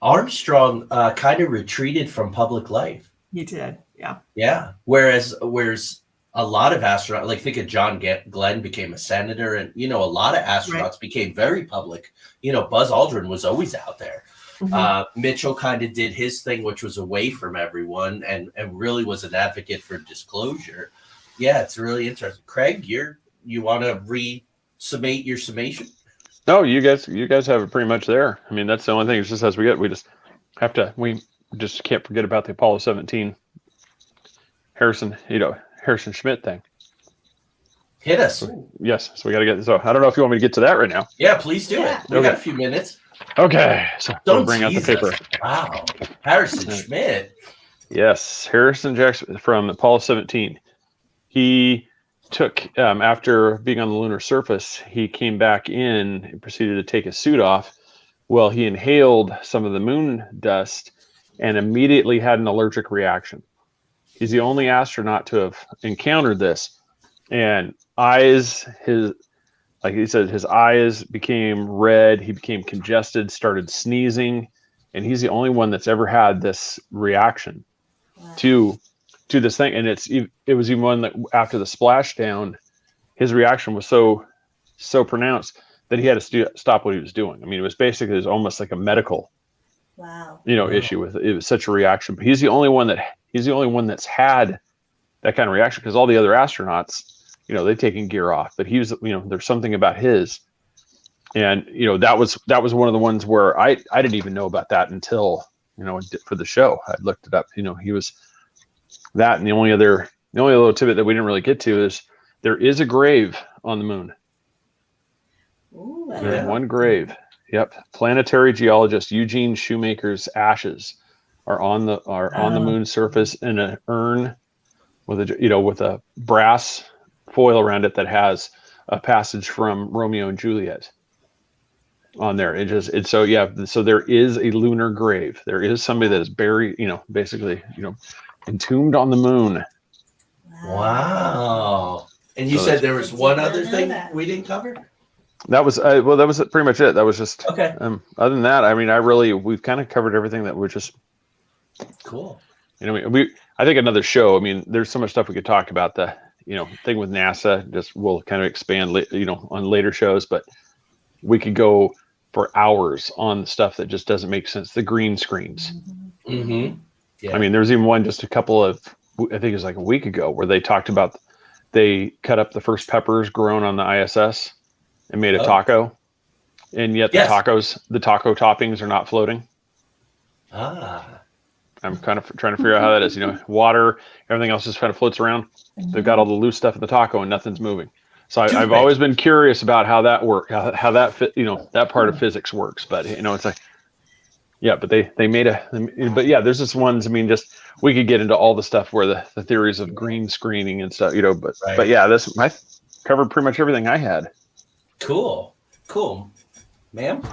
Armstrong kind of retreated from public life. He did. Yeah. Yeah. Whereas a lot of astronauts, like think of John Glenn became a senator, and a lot of astronauts became very public. Buzz Aldrin was always out there. Mm-hmm. Mitchell kind of did his thing, which was away from everyone, and really was an advocate for disclosure. Yeah, it's really interesting. Craig, you want to re-summate your summation? No, you guys have it pretty much there. I mean, that's the only thing. It's just as we just can't forget about the Apollo 17 Harrison Schmitt thing. Hit us. So we got to get. So I don't know if you want me to get to that right now. Yeah, please do it. We got a few minutes. Okay, so don't bring out the paper. Wow, Harrison Schmitt. Yes, Harrison Jackson from Apollo 17. He took, after being on the lunar surface, he came back in and proceeded to take his suit off. Well, he inhaled some of the moon dust and immediately had an allergic reaction. He's the only astronaut to have encountered this. And like he said, his eyes became red. He became congested, started sneezing. And he's the only one that's ever had this reaction to this thing. And it was even one that after the splashdown, his reaction was so pronounced that he had to stop what he was doing. I mean, it was almost like a medical issue with it. It was such a reaction. But he's the only one that's had that kind of reaction, because all the other astronauts, they've taken gear off, but he was, there's something about his. And that was one of the ones where I didn't even know about that until for the show. I looked it up. He was that, and the only little tidbit that we didn't really get to is there is a grave on the moon. Ooh, There's one grave. Yep, planetary geologist Eugene Shoemaker's ashes are on the moon surface in an urn with a brass foil around it that has a passage from Romeo and Juliet. on there. So there is a lunar grave. There is somebody that is buried, basically, entombed on the moon. Wow. And you So said there was one other know thing that. we didn't cover? That was pretty much it. That was just Okay. Other than that, I mean, we've kind of covered everything that we're just Cool. I think another show. I mean, there's so much stuff we could talk about. The thing with NASA. Just we'll kind of expand on later shows, but we could go for hours on stuff that just doesn't make sense. The green screens. Mm-hmm. Yeah. I mean, there was even one just I think it was like a week ago, where they talked about they cut up the first peppers grown on the ISS and made a taco, and yet the taco toppings are not floating. I'm kind of trying to figure out how that is. Water, everything else just kind of floats around. They've got all the loose stuff in the taco and nothing's moving. So I've always been curious about how that works, how that fit, that part of physics works. But it's like, yeah, but they made but yeah, there's just ones. I mean, just we could get into all the stuff where the theories of green screening and stuff, but yeah, I covered pretty much everything I had. Cool. Ma'am?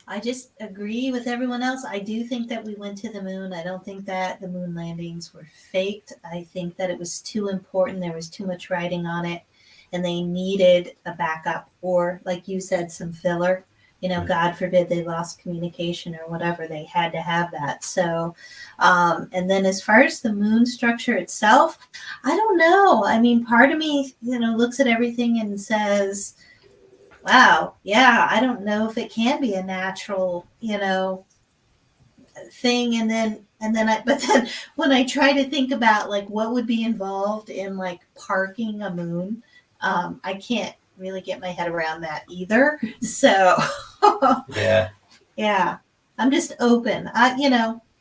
I just agree with everyone else. I do think that we went to the moon. I don't think that the moon landings were faked. I think that it was too important. There was too much writing on it, and they needed a backup, or like you said, some filler. God forbid they lost communication or whatever. They had to have that. So, and then as far as the moon structure itself, I don't know. I mean, part of me, looks at everything and says, wow, yeah, I don't know if it can be a natural, thing. But then when I try to think about like what would be involved in like parking a moon, I can't really get my head around that either. So yeah, I'm just open.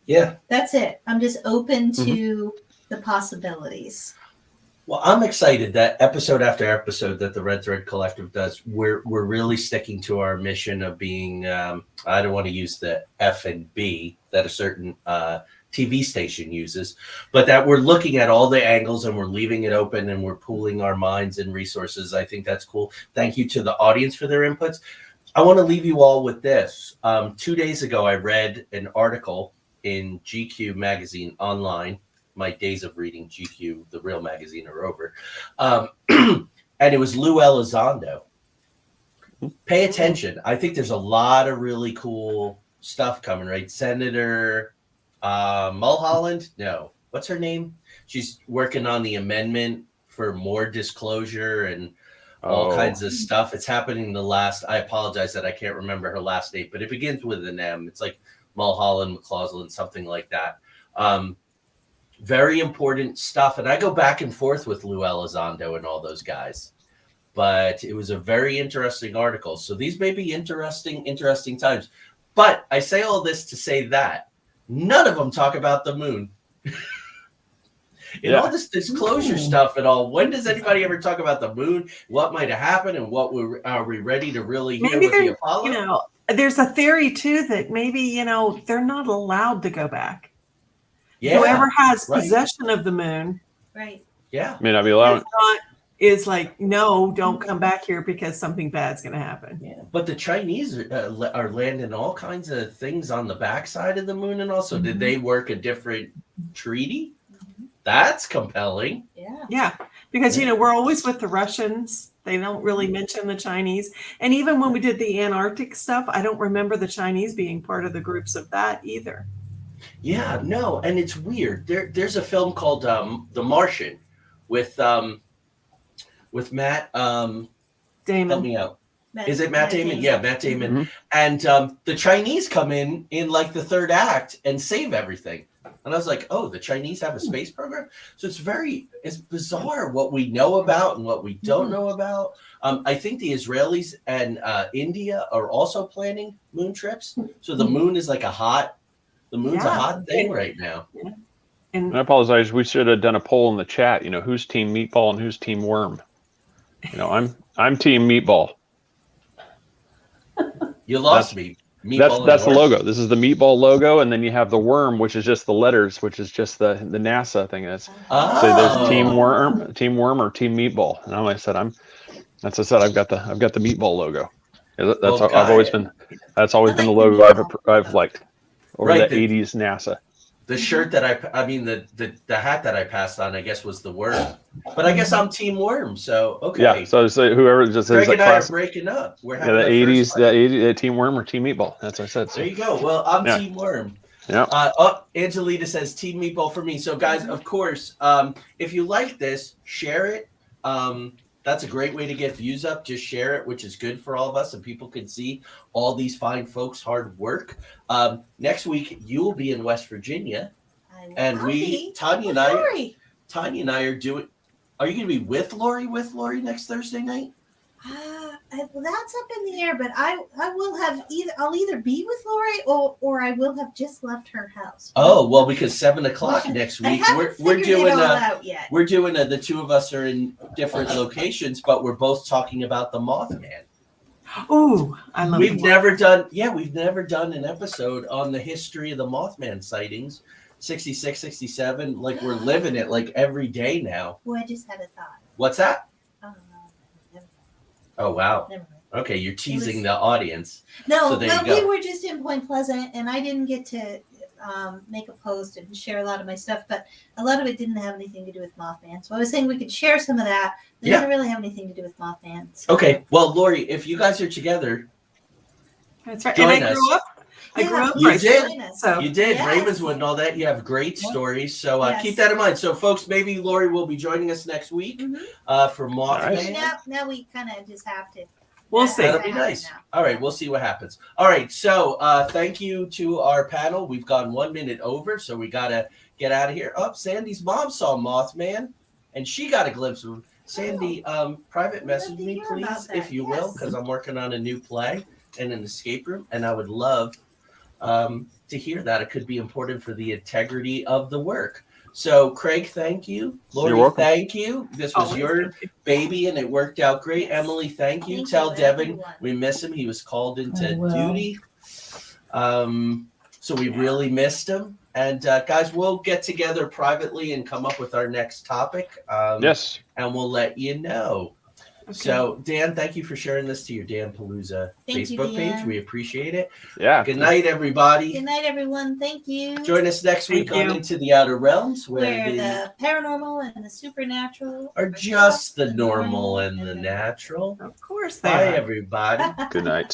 Yeah, that's it. I'm just open to the possibilities. Well, I'm excited that episode after episode that the Red Thread Collective does, we're really sticking to our mission of being, I don't want to use the F&B that a certain TV station uses, but that we're looking at all the angles and we're leaving it open and we're pooling our minds and resources. I think that's cool. Thank you to the audience for their inputs. I want to leave you all with this. 2 days ago, I read an article in GQ magazine online. My days of reading GQ, the real magazine, are over. And it was Lou Elizondo. Pay attention. I think there's a lot of really cool stuff coming, right? Senator Mulholland? No. What's her name? She's working on the amendment for more disclosure and all kinds of stuff. It's happening I apologize that I can't remember her last name, but it begins with an M. It's like Mulholland, McCausland, something like that. Very important stuff. And I go back and forth with Lou Elizondo and all those guys. But it was a very interesting article. So these may be interesting times. But I say all this to say that none of them talk about the moon. All this disclosure stuff and all. When does anybody ever talk about the moon? What might have happened and are we ready to really hear with the Apollo? There's a theory too that maybe, they're not allowed to go back. Yeah, whoever has possession of the moon, right? Yeah, may not be allowed. Is like, no, don't come back here because something bad's going to happen. Yeah, but the Chinese are landing all kinds of things on the backside of the moon, and also did they work a different treaty? That's compelling. Yeah, because we're always with the Russians. They don't really mention the Chinese, and even when we did the Antarctic stuff, I don't remember the Chinese being part of the groups of that either. Yeah, no, and it's weird. There's a film called The Martian with Matt Damon. Help me out. Is it Matt Damon? Yeah, Matt Damon. And the Chinese come in like the third act and save everything. And I was like, oh, the Chinese have a space program? So it's bizarre what we know about and what we don't know about. I think the Israelis and India are also planning moon trips. So the moon is like a hot thing right now. Yeah. And I apologize. We should have done a poll in the chat. Who's team meatball and who's team worm? I'm team meatball. You lost me. That's the logo. This is the meatball logo, and then you have the worm, which is just the letters, which is just the NASA thing. So there's team worm or team meatball. And I said I've got the meatball logo. That's Well, I've always been. That's always been the logo I've liked over Right, the '80s NASA. The shirt that I mean the hat that I passed on, I guess, was the worm. But I guess I'm Team Worm, so okay. Yeah. So whoever just says Greg that and I are classic. breaking up. We're Yeah, having the our '80s, first the fight. '80s, Team Worm or Team Meatball. That's what I said. So. There you go. Well, I'm Yeah. Team Worm. Yeah. Angelita says Team Meatball for me. So, guys, of course, if you like this, share it. That's a great way to get views up. Just share it, which is good for all of us, and people can see all these fine folks' hard work. Next week, you will be in West Virginia, and Tanya and I are doing. Are you going to be with Lori next Thursday night? Well, that's up in the air, but I will have I'll either be with Lori or I will have just left her house. Oh well, because 7:00 next week we're doing it all out yet. We're doing the two of us are in different locations, but we're both talking about the Mothman. Oh, I love. We've never done an episode on the history of the Mothman sightings. 66, 67, like we're living it like every day now. Well, I just had a thought. What's that? Oh, no. Oh wow. Never mind. Okay, you're teasing the audience. No, So there you go. we were just in Point Pleasant, and I didn't get to make a post and share a lot of my stuff, but a lot of it didn't have anything to do with Mothman. So I was saying we could share some of that. It doesn't really have anything to do with Mothman. So. Okay, well, Lori, if you guys are together, That's right. Join and I us. grew up. I grew up. You right did. there, So you did Yes. Ravenswood and all that. You have great stories, so Yes. keep that in mind. So, folks, maybe Lori will be joining us next week for Mothman. Now we kind of just have to. we'll see. That'll be nice. All right, we'll see what happens. All right, so thank you to our panel. We've gone 1 minute over, so we got to get out of here. Oh, Sandy's mom saw Mothman, and she got a glimpse of him. Sandy, private message me, please, if you will, because I'm working on a new play and an escape room, and I would love to hear that. It could be important for the integrity of the work. So, Craig, thank you. Lori, thank you. This was your baby, and it worked out great. Emily, thank you. Tell Devin we miss him. He was called into duty. So we really missed him. And, guys, we'll get together privately and come up with our next topic. Yes. And we'll let you know. Okay. So, Dan, thank you for sharing this to your Dan Palooza Facebook page. We appreciate it. Yeah. Good night, everybody. Good night, everyone. Thank you. Join us next week on Into the Outer Realms, where the paranormal and the supernatural are just the normal and the natural. Of course they are. Bye, everybody. Good night.